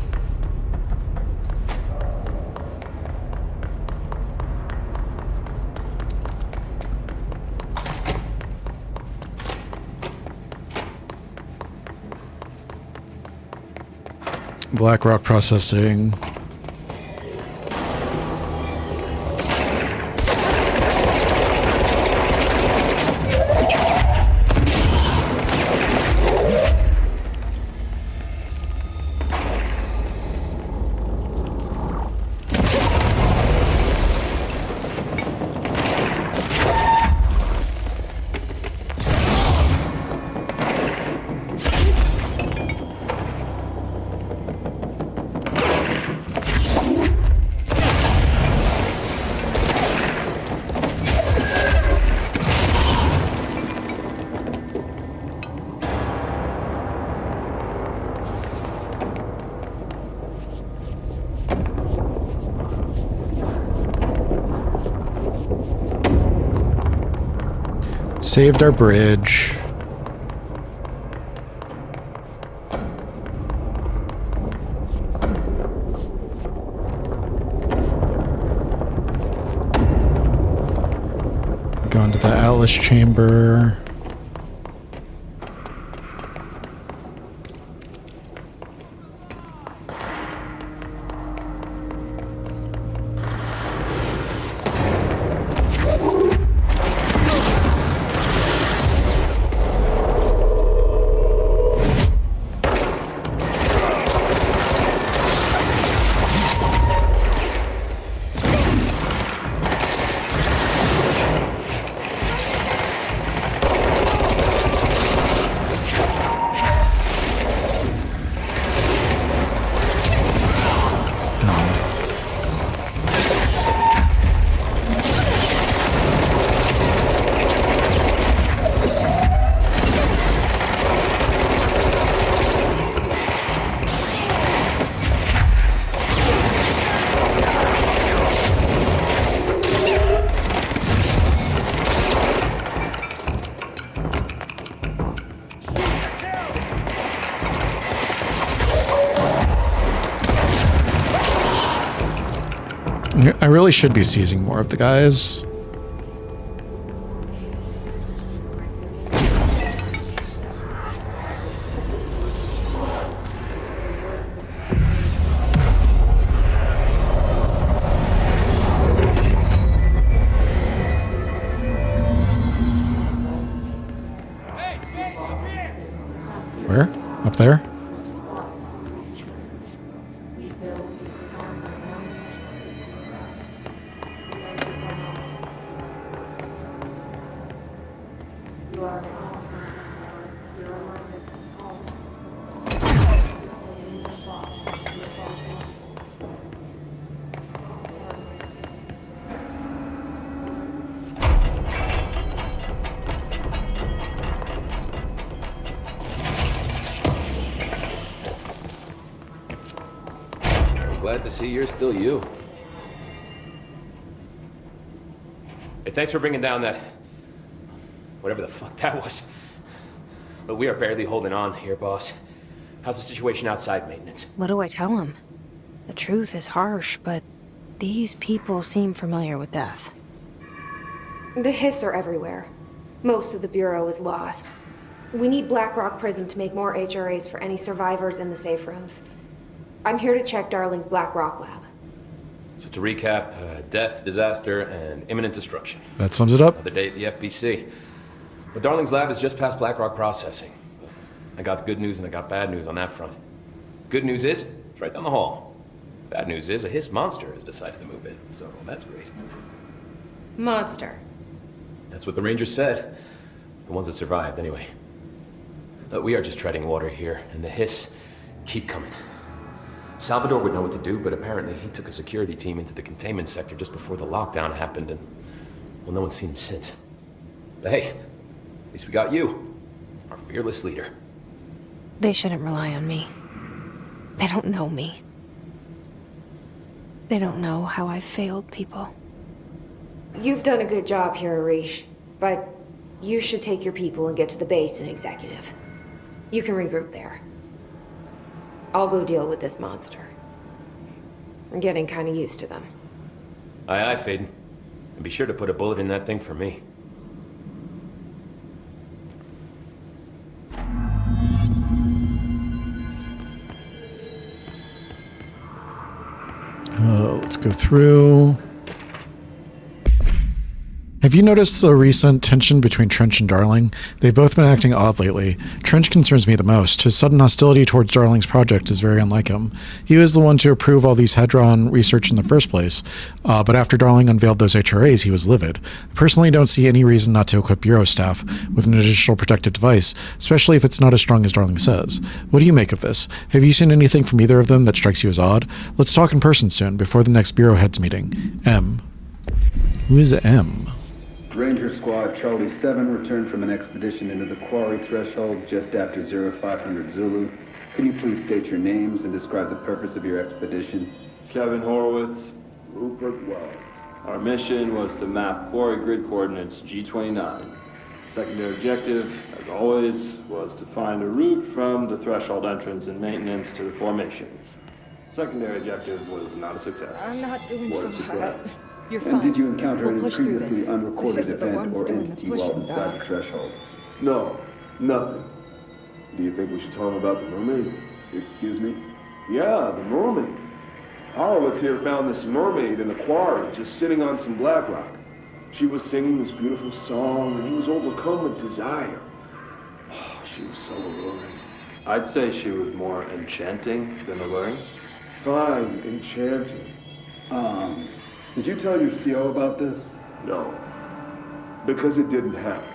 Blackrock processing. Saved our bridge. Going to the Atlas chamber. I really should be seizing more of the guys. Where? Up there? Glad to see you're still you. Hey, thanks for bringing down that... whatever the fuck that was. But we are barely holding on here, boss. How's the situation outside maintenance? What do I tell him? The truth is harsh, but these people seem familiar with death. The hiss are everywhere. Most of the Bureau is lost. We need Blackrock Prism to make more HRAs for any survivors in the safe rooms. I'm here to check Darling's Blackrock lab. So to recap, death, disaster, and imminent destruction. That sums it up. Another day at the FBC. But Darling's lab is just past Blackrock processing. I got good news and I got bad news on that front. Good news is, it's right down the hall. Bad news is, a hiss monster has decided to move in, so that's great. Monster. That's what the Rangers said. The ones that survived, anyway. But we are just treading water here, and the hiss keep coming. Salvador would know what to do, but apparently he took a security team into the containment sector just before the lockdown happened, and, well, no one's seen him since. But hey, at least we got you, our fearless leader. They shouldn't rely on me. They don't know me. They don't know how I've failed people. You've done a good job here, Arish, but you should take your people and get to the base in Executive. You can regroup there. I'll go deal with this monster. I'm getting kind of used to them. Aye, aye, Faden. And be sure to put a bullet in that thing for me. Let's go through. Have you noticed the recent tension between Trench and Darling? They've both been acting odd lately. Trench concerns me the most. His sudden hostility towards Darling's project is very unlike him. He was the one to approve all these Hedron research in the first place, but after Darling unveiled those HRAs, he was livid. I personally don't see any reason not to equip Bureau staff with an additional protective device, especially if it's not as strong as Darling says. What do you make of this? Have you seen anything from either of them that strikes you as odd? Let's talk in person soon, before the next Bureau heads meeting. M. Who is M? Ranger Squad Charlie 7 returned from an expedition into the quarry threshold just after 0500 Zulu. Can you please state your names and describe the purpose of your expedition? Kevin Horowitz, Rupert Wells. Our mission was to map quarry grid coordinates G29. Secondary objective, as always, was to find a route from the threshold entrance and maintenance to the formation. Secondary objective was not a success. I'm not doing so hot. You're fine. And did you encounter We'll any push through previously this. unrecorded The event ones or doing the entity while pushing, inside the Doc. threshold? No, nothing. Do you think we should tell him about the mermaid? Excuse me? Yeah, the mermaid. Horowitz here found this mermaid in the quarry, just sitting on some black rock. She was singing this beautiful song, and he was overcome with desire. Oh, she was so alluring. I'd say she was more enchanting than alluring. Fine, enchanting. Did you tell your CO about this? No, because it didn't happen.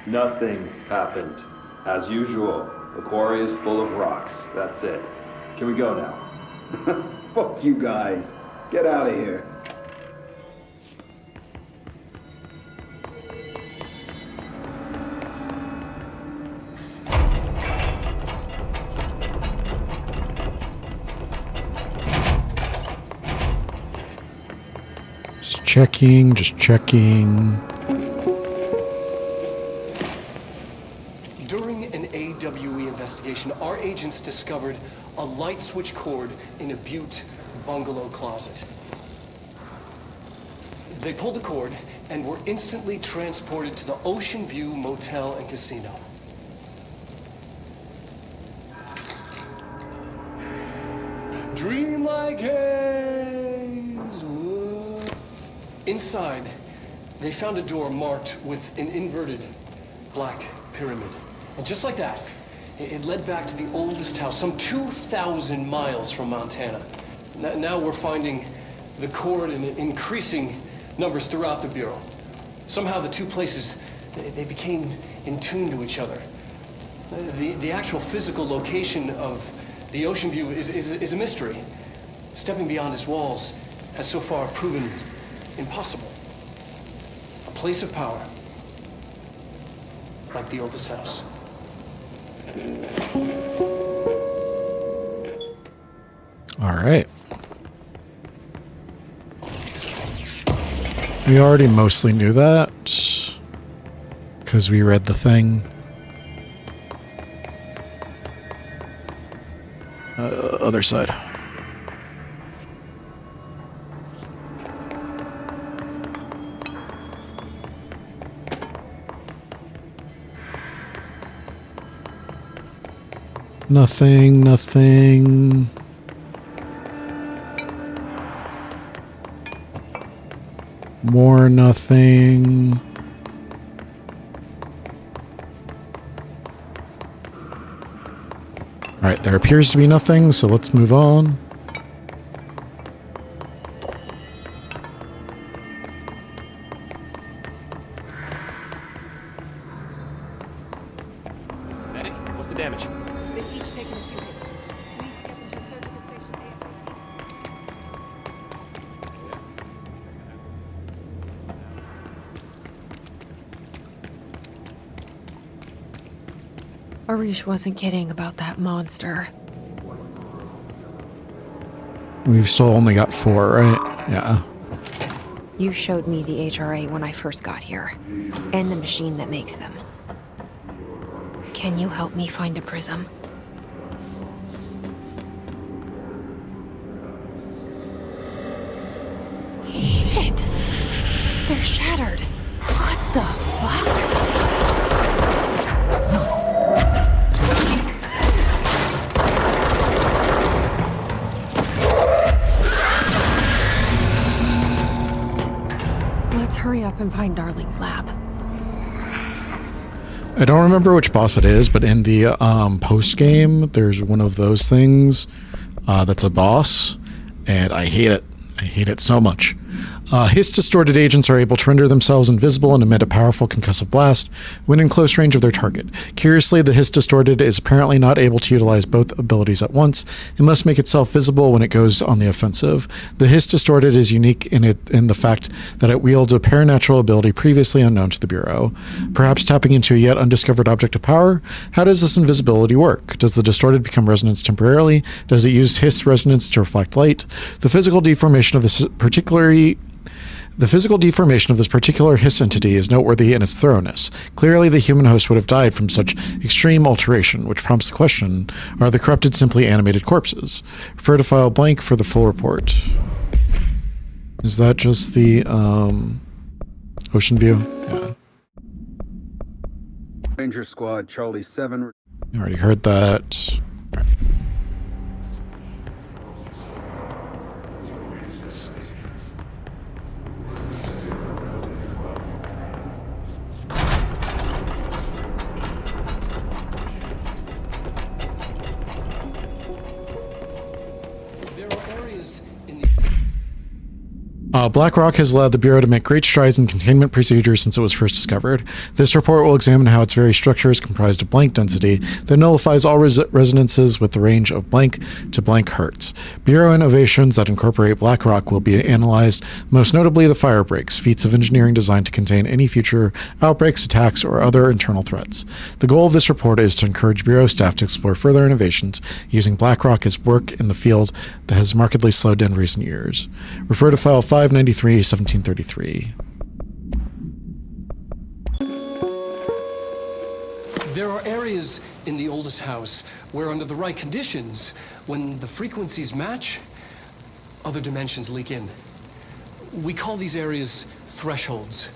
Nothing happened. As usual, the quarry is full of rocks. That's it. Can we go now? Fuck you guys. Get out of here. Just checking. During an AWE investigation, our agents discovered a light switch cord in a Butte bungalow closet. They pulled the cord and were instantly transported to the Ocean View Motel and Casino. Dream like haze. Inside, they found a door marked with an inverted black pyramid. And just like that, it led back to the oldest house, some 2,000 miles from Montana. Now we're finding the cord in increasing numbers throughout the Bureau. Somehow the two places, they became in tune to each other. The actual physical location of the Ocean View is a mystery. Stepping beyond its walls has so far proven impossible. A place of power, like the oldest house. All right. We already mostly knew that because we read the thing. Other side. Nothing, nothing. More nothing. Alright, there appears to be nothing, so let's move on. Medic, what's the damage? They've each taken a few hits. We need to get them to the surgical station ASAP. Arish wasn't kidding about that monster. We've still only got 4, right? Yeah. You showed me the HRA when I first got here, and the machine that makes them. Can you help me find a prism? Shit! They're shattered. What the fuck? Let's hurry up and find Darling's lab. I don't remember which boss it is, but in the post-game, there's one of those things that's a boss, and I hate it. I hate it so much. Hiss-distorted agents are able to render themselves invisible and emit a powerful concussive blast when in close range of their target. Curiously, the Hiss-distorted is apparently not able to utilize both abilities at once and must make itself visible when it goes on the offensive. The Hiss-distorted is unique in the fact that it wields a paranatural ability previously unknown to the Bureau. Perhaps tapping into a yet undiscovered object of power? How does this invisibility work? Does the distorted become resonance temporarily? Does it use Hiss resonance to reflect light? The physical deformation of this particular Hiss entity is noteworthy in its thoroughness. Clearly, the human host would have died from such extreme alteration, which prompts the question, are the corrupted simply animated corpses? Refer to file blank for the full report. Is that just the Ocean View? Yeah. Ranger Squad, Charlie 7. You already heard that. BlackRock has allowed the Bureau to make great strides in containment procedures since it was first discovered. This report will examine how its very structure is comprised of blank density that nullifies all resonances with the range of blank to blank hertz. Bureau innovations that incorporate BlackRock will be analyzed, most notably the fire breaks, feats of engineering designed to contain any future outbreaks, attacks, or other internal threats. The goal of this report is to encourage Bureau staff to explore further innovations using BlackRock as work in the field that has markedly slowed in recent years. Refer to file 593, 1733. There are areas in the oldest house where, under the right conditions, when the frequencies match, other dimensions leak in. We call these areas thresholds.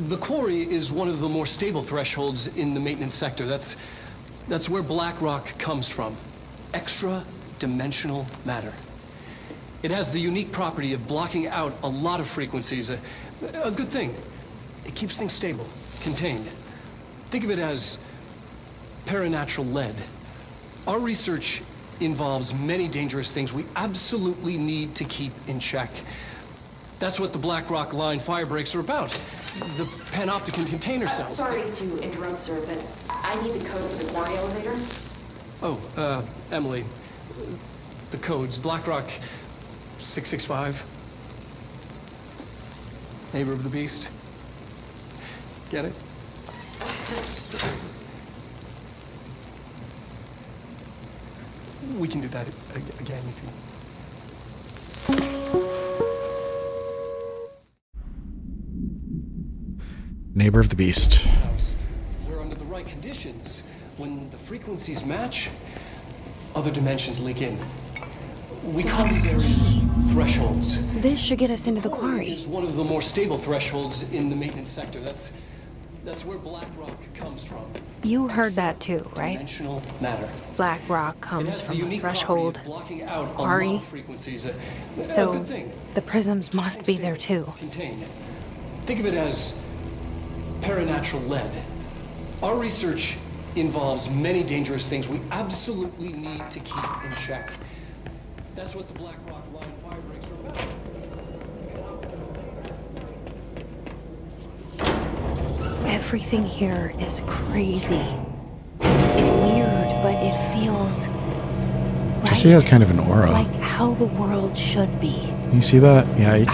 The quarry is one of the more stable thresholds in the maintenance sector. That's where black rock comes from. Extra-dimensional matter. It has the unique property of blocking out a lot of frequencies. A good thing. It keeps things stable, contained. Think of it as paranatural lead. Our research involves many dangerous things we absolutely need to keep in check. That's what the Black Rock Line fire breaks are about. The panopticon container cells. Sorry to interrupt, sir, but I need the code for the quarry elevator. Oh, Emily. The codes. Black Rock 665. Neighbor of the Beast. Get it? We can do that again if you... Neighbor of the Beast. Where under the right conditions, when the frequencies match, other dimensions leak in. We call these areas thresholds. This should get us into the quarry. It's one of the more stable thresholds in the maintenance sector. That's where black rock comes from. You heard that too, right? Dimensional matter. Black rock comes from a threshold quarry. So the prisms must be there too. Contained. Think of it as paranatural lead. Our research involves many dangerous things we absolutely need to keep in check. That's what the Black Rock Line fire breaks are about. Everything here is crazy. Weird, but it feels right. Jesse has kind of an aura. Like how the world should be. You see that? Yeah, you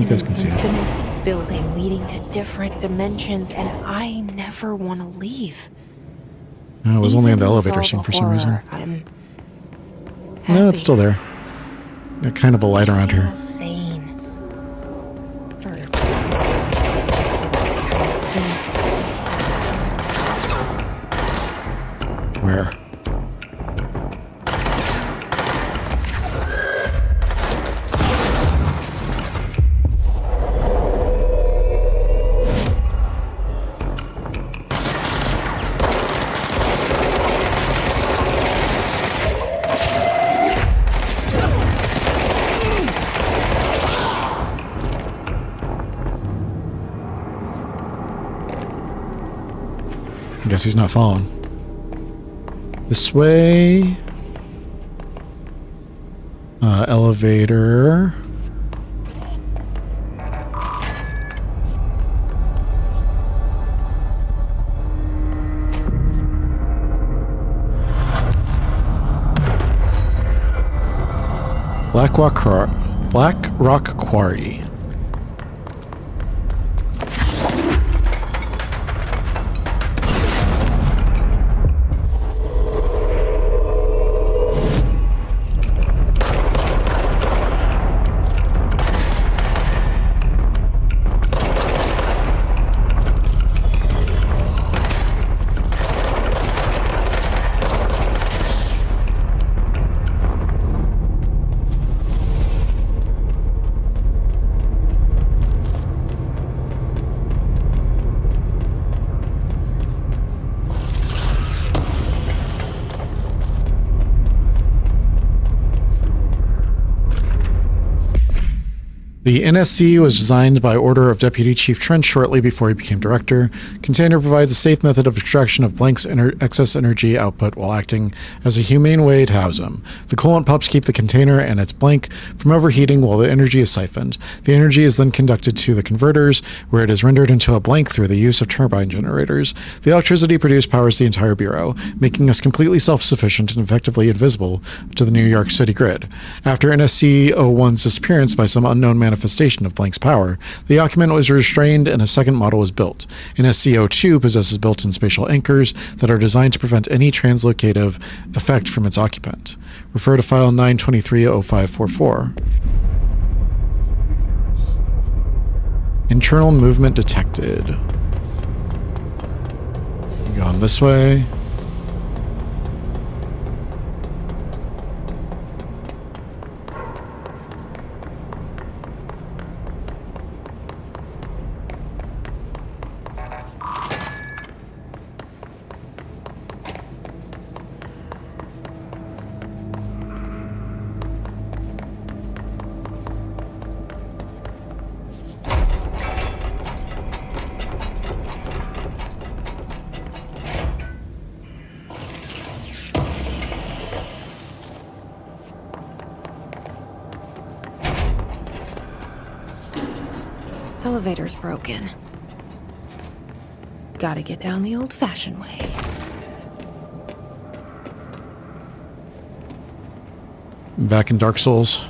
guys can see it. Infinite building leading to different dimensions, and I never want to leave. No, it was only in the elevator scene for some reason. No, it's still there. Got kind of a light around here. Sane. Where? Guess he's not following. This way. Elevator. Black Rock Quarry. The NSC was designed by order of Deputy Chief Trench shortly before he became director. Container provides a safe method of extraction of blank's excess energy output while acting as a humane way to house them. The coolant pumps keep the container and its blank from overheating while the energy is siphoned. The energy is then conducted to the converters, where it is rendered into a blank through the use of turbine generators. The electricity produced powers the entire bureau, making us completely self-sufficient and effectively invisible to the New York City grid. After NSC-01's disappearance by some unknown manifestation of blank's power, the occupant was restrained and a second model was built. NSC-02 possesses built-in spatial anchors that are designed to prevent any translocative effect from its occupant. Refer to file 9230544. Internal movement detected. Going this way. elevator's broken. Gotta get down the old-fashioned way. Back in Dark Souls.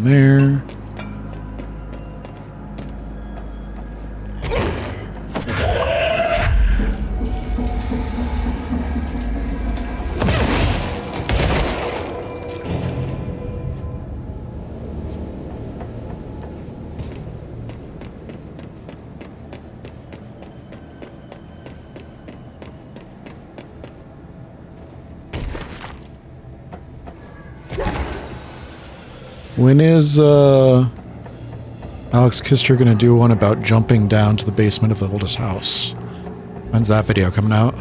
There. When is Alex Kister gonna do one about jumping down to the basement of the oldest house? When's that video coming out?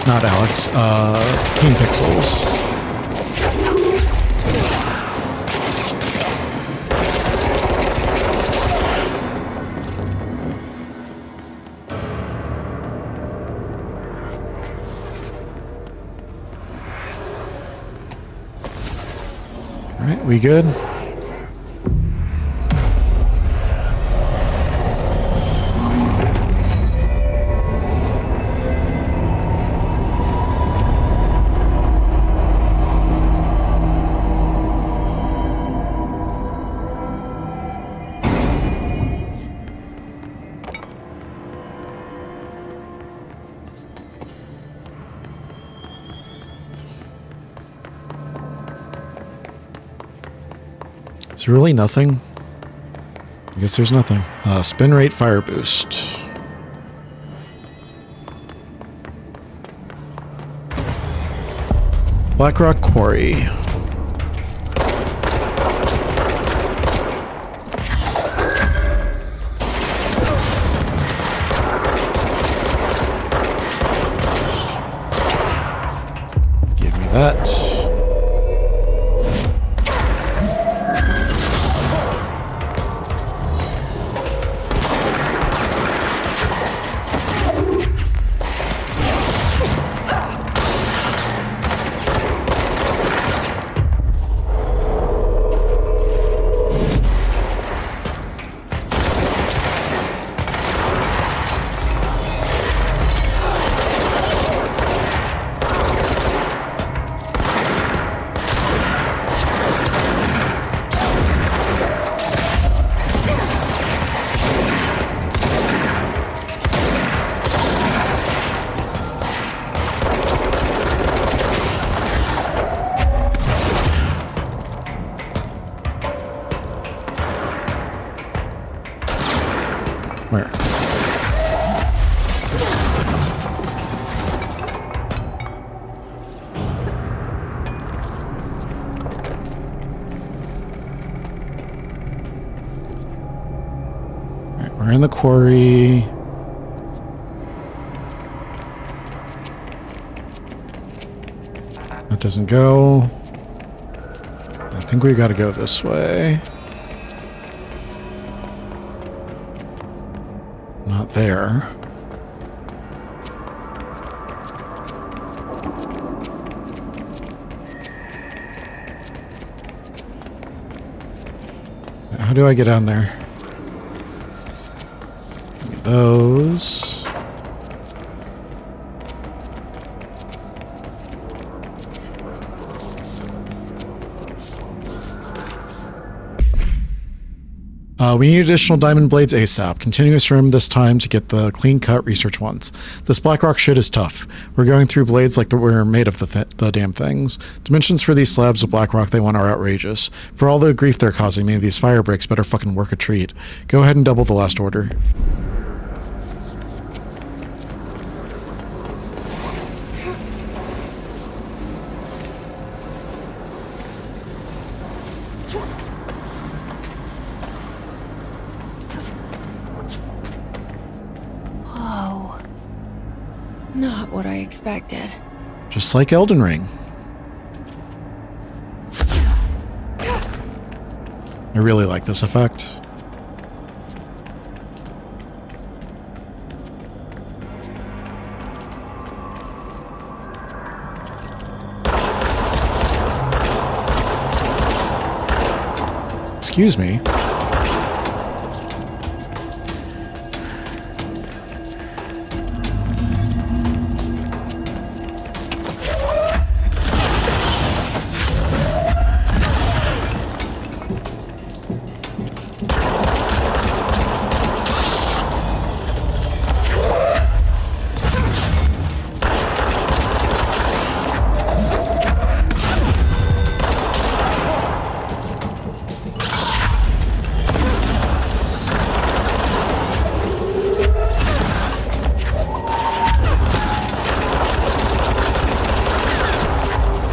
Not Alex, King Pixels. Alright, we good? Is there really nothing? I guess there's nothing. Spin rate fire boost. Blackrock Quarry. Give me that. Where? Alright, we're in the quarry. That doesn't go. I think we gotta go this way. Not there. How do I get down there? Those. We need additional diamond blades ASAP. Continuous room this time to get the clean-cut research ones. This Blackrock shit is tough. We're going through blades like we're made of the damn things. Dimensions for these slabs of Blackrock they want are outrageous. For all the grief they're causing me, these fire breaks better fucking work a treat. Go ahead and double the last order. Not what I expected. Just like Elden Ring. I really like this effect. Excuse me.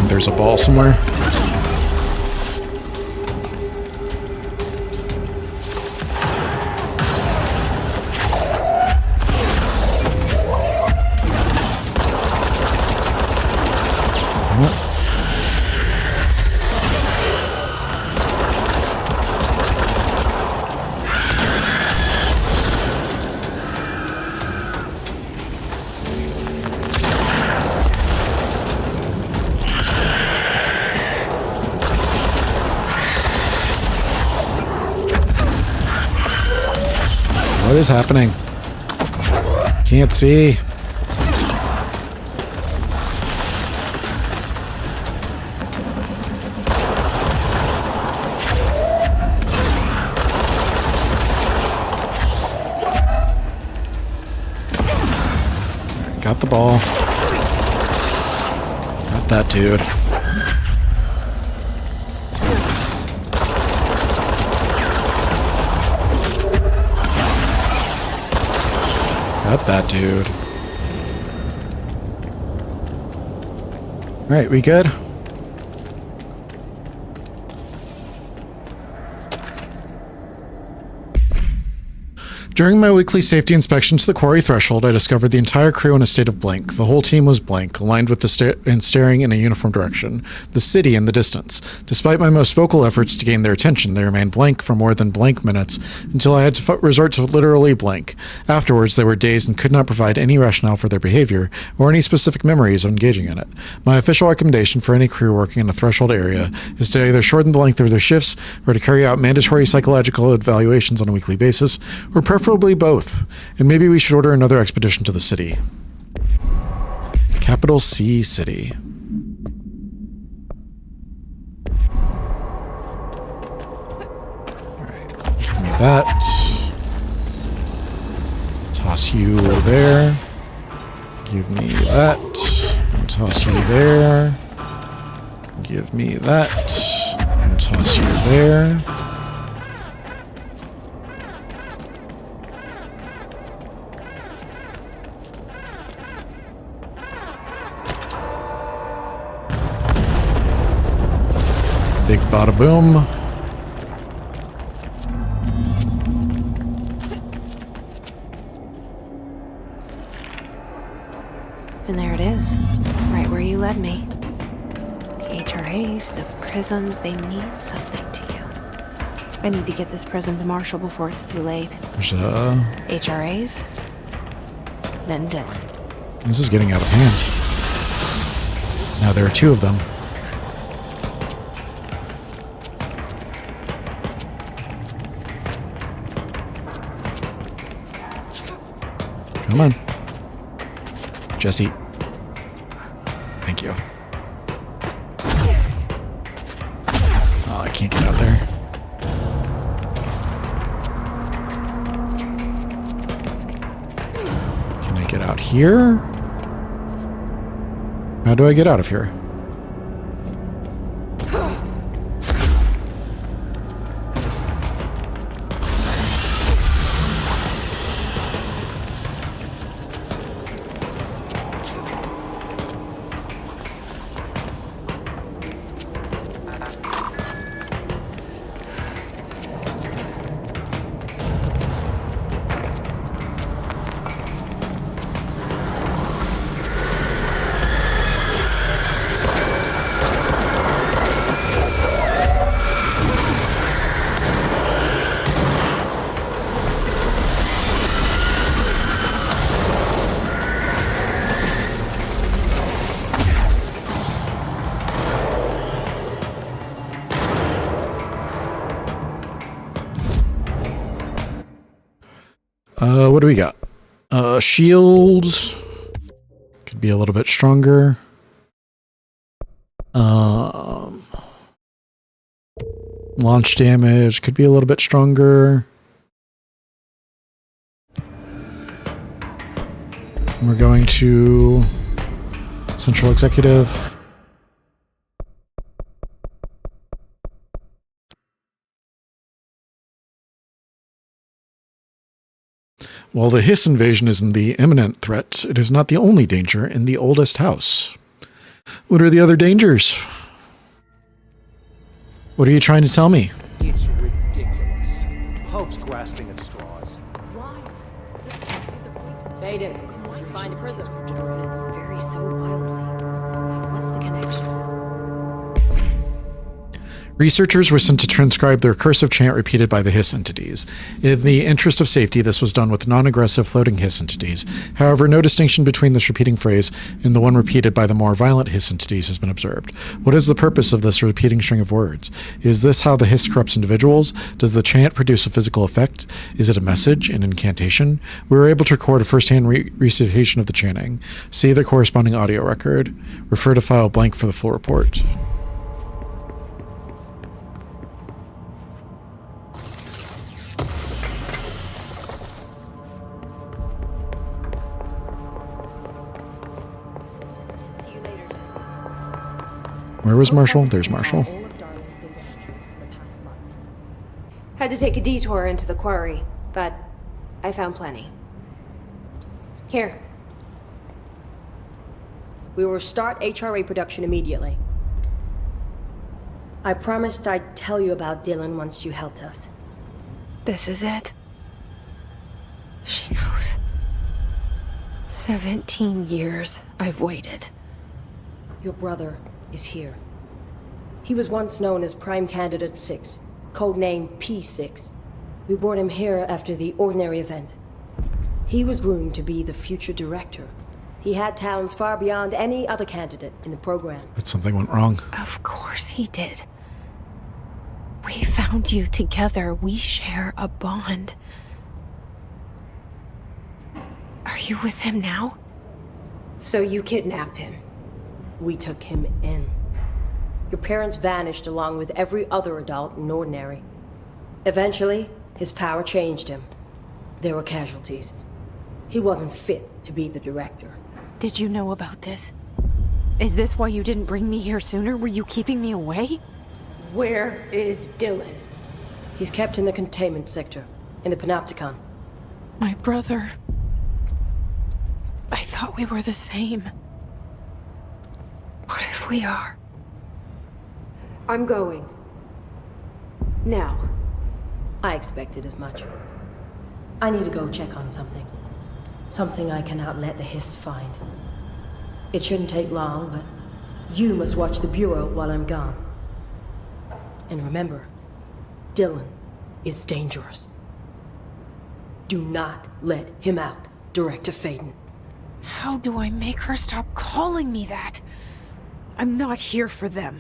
There's a ball somewhere. What is happening? Can't see. Got the ball. Got that dude. Got that dude. All right, we good? During my weekly safety inspection to the quarry threshold, I discovered the entire crew in a state of blank. The whole team was blank, aligned with and staring in a uniform direction, the city in the distance. Despite my most vocal efforts to gain their attention, they remained blank for more than blank minutes until I had to resort to literally blank. Afterwards, they were dazed and could not provide any rationale for their behavior or any specific memories of engaging in it. My official recommendation for any crew working in a threshold area is to either shorten the length of their shifts or to carry out mandatory psychological evaluations on a weekly basis, or preferably both. And maybe we should order another expedition to the city. Capital C City. Alright, give me that. Toss you there. Give me that. I'll toss you there. Give me that. And toss you there. Big bada boom. And there it is, right where you led me. The HRAs, the prisms, they mean something to you. I need to get this prism to Marshall before it's too late. There's HRAs, then Dylan. This is getting out of hand. Now there are two of them. Come on. Jesse. Thank you. Oh, I can't get out there. Can I get out here? How do I get out of here? What do we got? Shield. Could be a little bit stronger. Launch damage could be a little bit stronger. We're going to Central Executive. While the Hiss invasion isn't the imminent threat, it is not the only danger in the oldest house. What are the other dangers? What are you trying to tell me? It's ridiculous. Pope's grasping at straws. Why? Fade find a prison. Organisms vary so wildly. What's the connection? Researchers were sent to transcribe the recursive chant repeated by the Hiss entities. In the interest of safety, this was done with non-aggressive floating Hiss entities. However, no distinction between this repeating phrase and the one repeated by the more violent Hiss entities has been observed. What is the purpose of this repeating string of words? Is this how the Hiss corrupts individuals? Does the chant produce a physical effect? Is it a message, an incantation? We were able to record a first-hand recitation of the chanting. See the corresponding audio record. Refer to file blank for the full report. Where was Marshall? There's Marshall. Had to take a detour into the quarry, but I found plenty. Here. We will start HRA production immediately. I promised I'd tell you about Dylan once you helped us. This is it. She knows. 17 years I've waited. Your brother is here. He was once known as Prime Candidate 6, codename P6. We brought him here after the ordinary event. He was groomed to be the future director. He had talents far beyond any other candidate in the program. But something went wrong. Of course he did. We found you together. We share a bond. Are you with him now? So you kidnapped him? We took him in. Your parents vanished along with every other adult in Ordinary. Eventually, his power changed him. There were casualties. He wasn't fit to be the director. Did you know about this? Is this why you didn't bring me here sooner? Were you keeping me away? Where is Dylan? He's kept in the containment sector, in the Panopticon. My brother. I thought we were the same. What if we are? I'm going. Now. I expected as much. I need to go check on something. Something I cannot let the Hiss find. It shouldn't take long, but you must watch the Bureau while I'm gone. And remember, Dylan is dangerous. Do not let him out, Director Faden. How do I make her stop calling me that? I'm not here for them.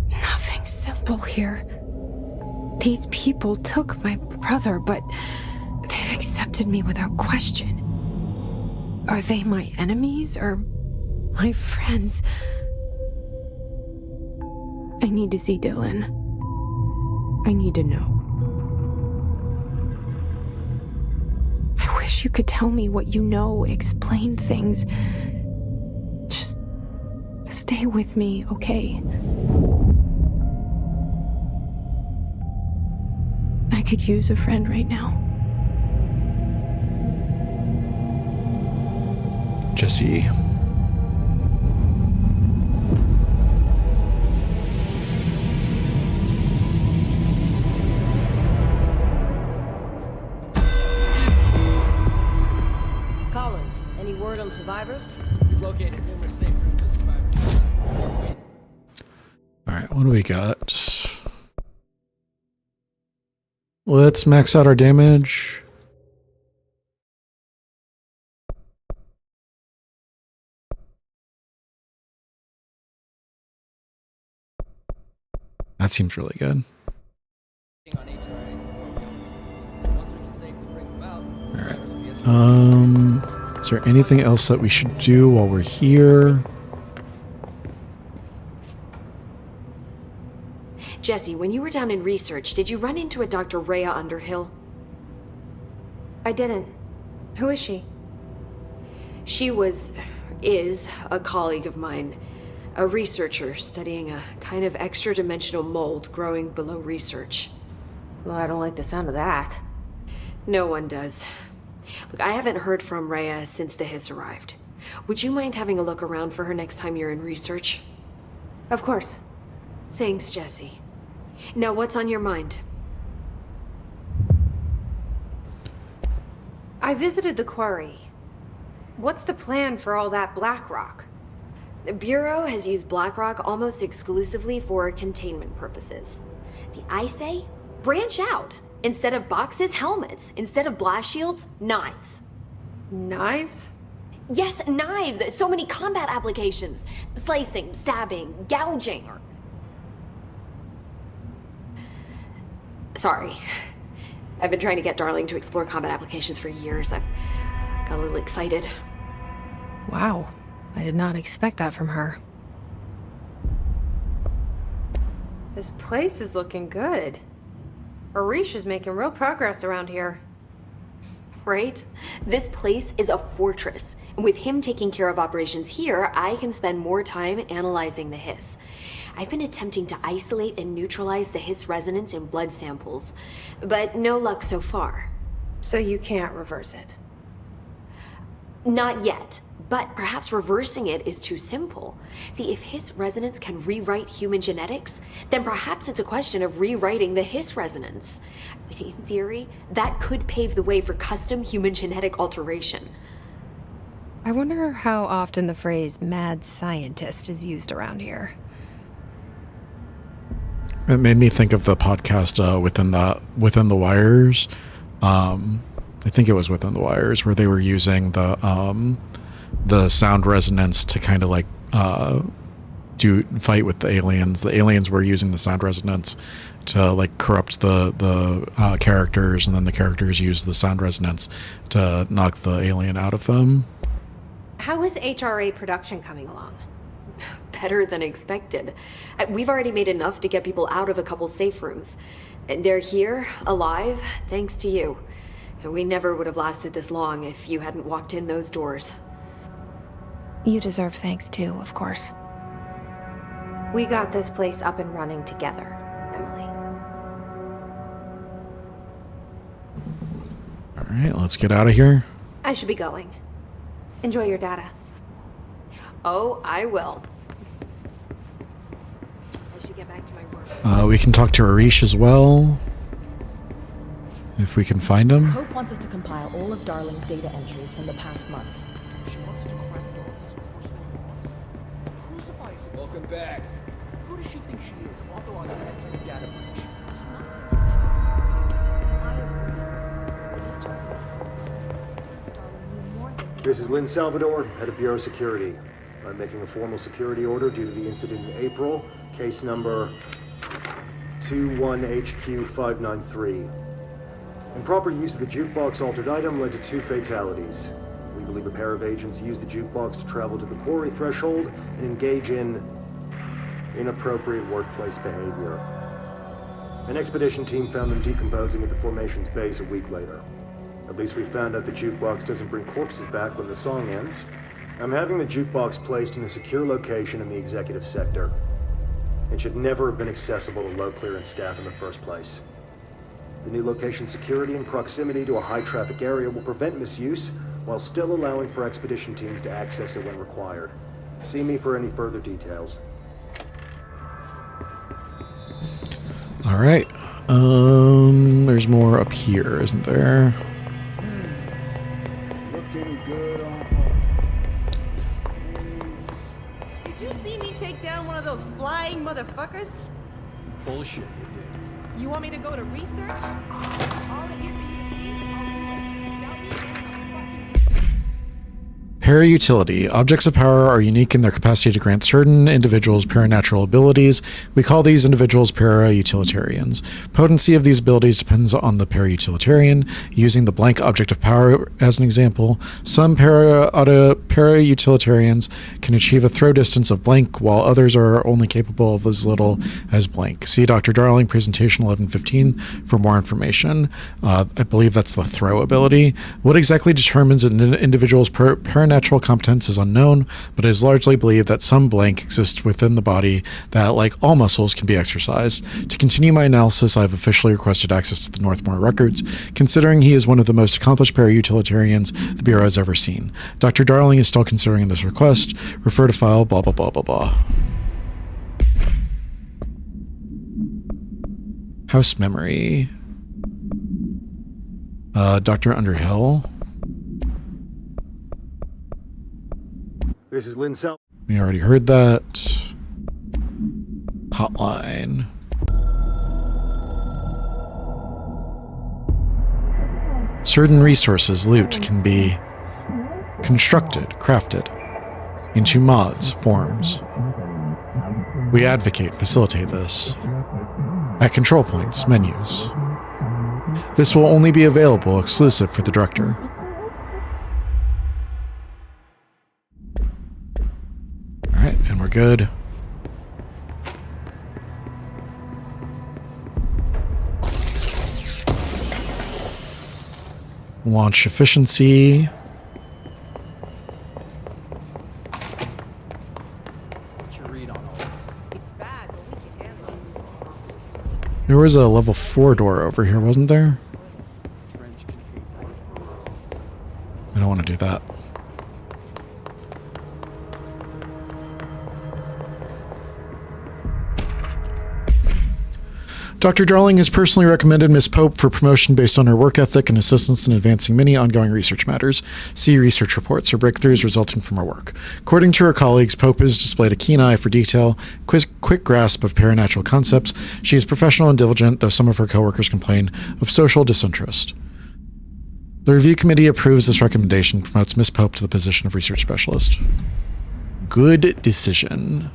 Nothing simple here. These people took my brother, but they've accepted me without question. Are they my enemies or my friends? I need to see Dylan. I need to know. I wish you could tell me what you know, explain things. Just stay with me, okay? I could use a friend right now. Jesse. Collins, any word on survivors? We've located numerous safe rooms with survivors. Alright, what do we got? Let's max out our damage. That seems really good. Alright. Is there anything else that we should do while we're here? Jesse, when you were down in research, did you run into a Dr. Rhea Underhill? I didn't. Who is she? She is a colleague of mine. A researcher studying a kind of extra-dimensional mold growing below research. Well, I don't like the sound of that. No one does. Look, I haven't heard from Rhea since the Hiss arrived. Would you mind having a look around for her next time you're in research? Of course. Thanks, Jesse. Now, what's on your mind? I visited the quarry. What's the plan for all that black rock? The Bureau has used Blackrock almost exclusively for containment purposes. I say, branch out. Instead of boxes, helmets. Instead of blast shields, knives. Knives? Yes, knives. So many combat applications. Slicing, stabbing, gouging. Sorry. I've been trying to get Darling to explore combat applications for years. I got a little excited. Wow. I did not expect that from her. This place is looking good. Arish is making real progress around here. Right? This place is a fortress. And with him taking care of operations here, I can spend more time analyzing the Hiss. I've been attempting to isolate and neutralize the Hiss resonance in blood samples, but no luck so far. So you can't reverse it? Not yet. But perhaps reversing it is too simple. See, if Hiss resonance can rewrite human genetics, then perhaps it's a question of rewriting the Hiss resonance. In theory, that could pave the way for custom human genetic alteration. I wonder how often the phrase mad scientist is used around here. It made me think of the podcast Within the Wires. I think it was Within the Wires, where they were using the sound resonance to kind of like fight with the aliens. The aliens were using the sound resonance to like corrupt the characters, and then the characters used the sound resonance to knock the alien out of them. How is HRA production coming along? Better than expected. We've already made enough to get people out of a couple safe rooms. They're here, alive, thanks to you. And we never would have lasted this long if you hadn't walked in those doors. You deserve thanks too, of course. We got this place up and running together, Emily. All right, let's get out of here. I should be going. Enjoy your data. Oh, I will. I should get back to my work. We can talk to Arish as well, if we can find him. Hope wants us to compile all of Darling's data entries from the past month. She wants us to crack the door before she wants. Crucify us. Welcome back. Who does she think she is, authorizing that kind of data breach? She must think it's I agree. The HRA is Darling knew more than This is Lynn Salvador, head of Bureau Security. I'm making a formal security order due to the incident in April, case number 21HQ593. Improper use of the jukebox altered item led to 2 fatalities. We believe a pair of agents used the jukebox to travel to the quarry threshold and engage in inappropriate workplace behavior. An expedition team found them decomposing at the formation's base a week later. At least we found out the jukebox doesn't bring corpses back when the song ends. I'm having the jukebox placed in a secure location in the executive sector. It should never have been accessible to low clearance staff in the first place. The new location security and proximity to a high-traffic area will prevent misuse, while still allowing for expedition teams to access it when required. See me for any further details. All right. There's more up here, isn't there? Looking good on Did you see me take down one of those flying motherfuckers? Bullshit. You want me to go to research? All in here for you to see? I'll do it. Doubt me again and I'll fucking... Parautility. Objects of power are unique in their capacity to grant certain individuals paranatural abilities. We call these individuals parautilitarians. Potency of these abilities depends on the parautilitarian. Using the blank object of power as an example, some parautilitarians can achieve a throw distance of blank, while others are only capable of as little as blank. See Dr. Darling, presentation 1115 for more information. I believe that's the throw ability. What exactly determines an individual's paranatural competence is unknown, but it is largely believed that some blank exists within the body that, like all muscles, can be exercised. To continue my analysis, I have officially requested access to the Northmore records, considering he is one of the most accomplished parautilitarians the Bureau has ever seen. Dr. Darling is still considering this request. Refer to file, blah, blah, blah, blah, blah. House memory. Dr. Underhill. This is Lynn Sal. We already heard that. Hotline. Certain resources, loot, can be constructed, crafted into mods, forms. We advocate, facilitate this. At control points, menus. This will only be available exclusive for the director. Alright, and we're good. Launch efficiency. What's your read on all this? It's bad, but we can handle it. There was a level 4 door over here, wasn't there? I don't want to do that. Dr. Darling has personally recommended Miss Pope for promotion based on her work ethic and assistance in advancing many ongoing research matters. See research reports or breakthroughs resulting from her work. According to her colleagues, Pope has displayed a keen eye for detail, quick grasp of paranatural concepts. She is professional and diligent, though some of her coworkers complain of social disinterest. The review committee approves this recommendation and promotes Miss Pope to the position of research specialist. Good decision.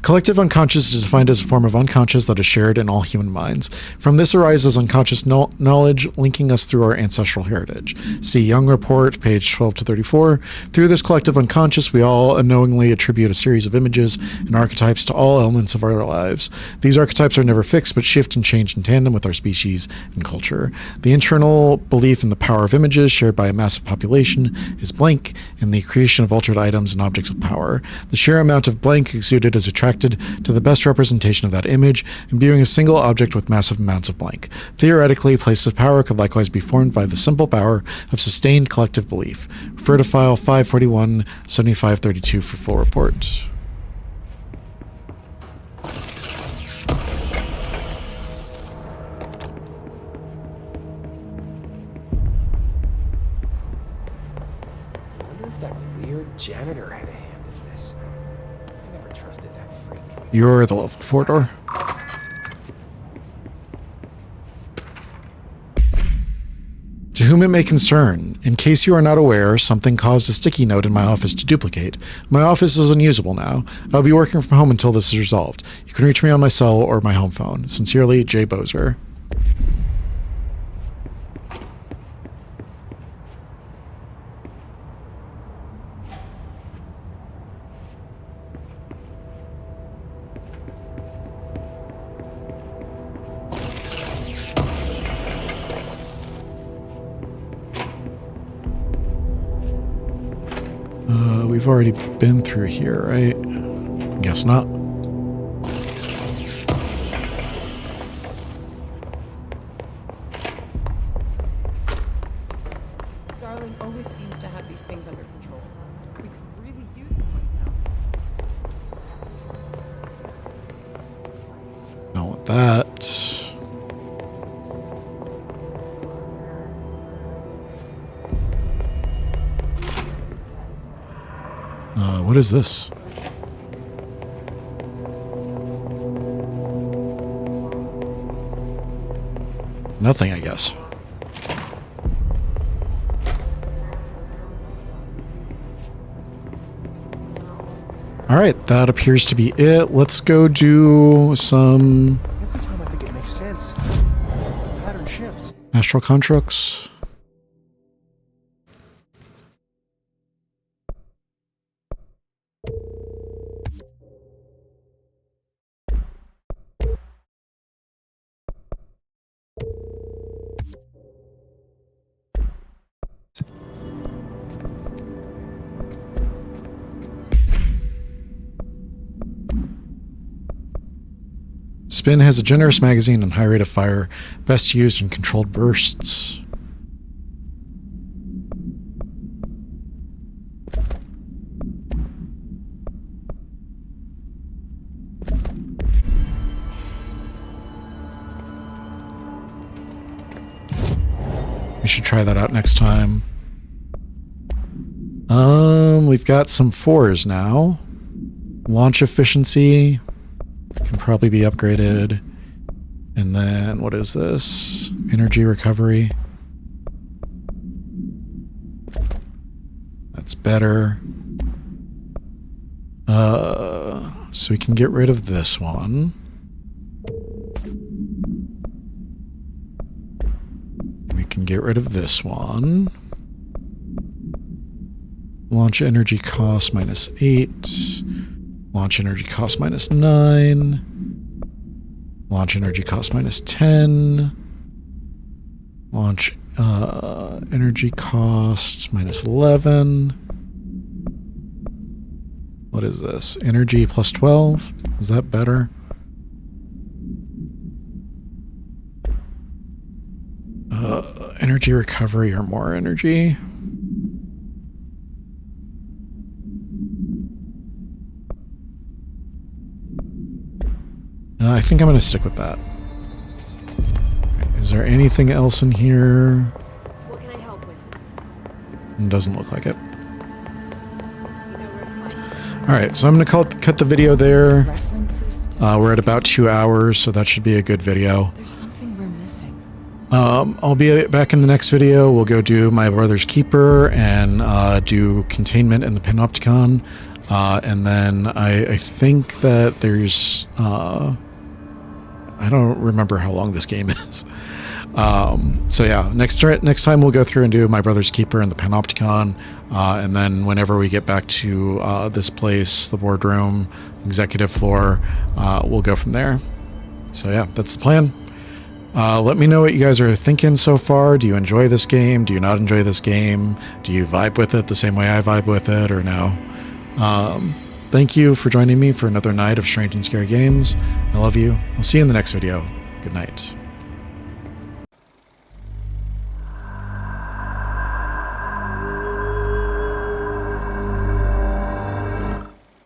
Collective unconscious is defined as a form of unconscious that is shared in all human minds. From this arises unconscious knowledge linking us through our ancestral heritage. See Young Report, page 12 to 34. Through this collective unconscious, we all unknowingly attribute a series of images and archetypes to all elements of our lives. These archetypes are never fixed, but shift and change in tandem with our species and culture. The internal belief in the power of images shared by a massive population is blank in the creation of altered items and objects of power. The sheer amount of blank exuded is attracted to the best representation of that image, imbuing a single object with massive amounts of blank. Theoretically, places of power could likewise be formed by the simple power of sustained collective belief. Refer to file 541-7532 for full report. I wonder if that weird janitor had a hand in this. I never trusted that freak. You're the level 4 door. To whom it may concern, in case you are not aware, something caused a sticky note in my office to duplicate. My office is unusable now. I'll be working from home until this is resolved. You can reach me on my cell or my home phone. Sincerely, Jay Bozer. we've already been through here, right? Guess not. Darling always seems to have these things under control. We could really use it right now. Not with that. What is this? Nothing, I guess. All right, that appears to be it. Let's go do some Every time I think it makes sense, the pattern shifts. astral constructs. Spin has a generous magazine and high rate of fire, best used in controlled bursts. We should try that out next time. We've got some 4s now. Launch efficiency can probably be upgraded. And then, what is this? Energy recovery. That's better. So we can get rid of this one. We can get rid of this one. Launch energy cost -8. Launch energy cost -9. Launch energy cost -10. Launch energy cost -11. What is this? Energy plus 12? Is that better? Energy recovery or more energy? I think I'm going to stick with that. Is there anything else in here? What can I help with? It doesn't look like it. Alright, so I'm going to cut the video there. We're at about 2 hours, so that should be a good video. There's something we're missing. I'll be back in the next video. We'll go do My Brother's Keeper and do containment in the Panopticon. And then I think that there's... I don't remember how long this game is. So yeah, next time we'll go through and do My Brother's Keeper and the Panopticon, and then whenever we get back to this place, the boardroom, executive floor, we'll go from there. So yeah, that's the plan. Let me know what you guys are thinking so far. Do you enjoy this game? Do you not enjoy this game? Do you vibe with it the same way I vibe with it, or no? Thank you for joining me for another night of Strange and Scary Games. I love you. I'll see you in the next video. Good night.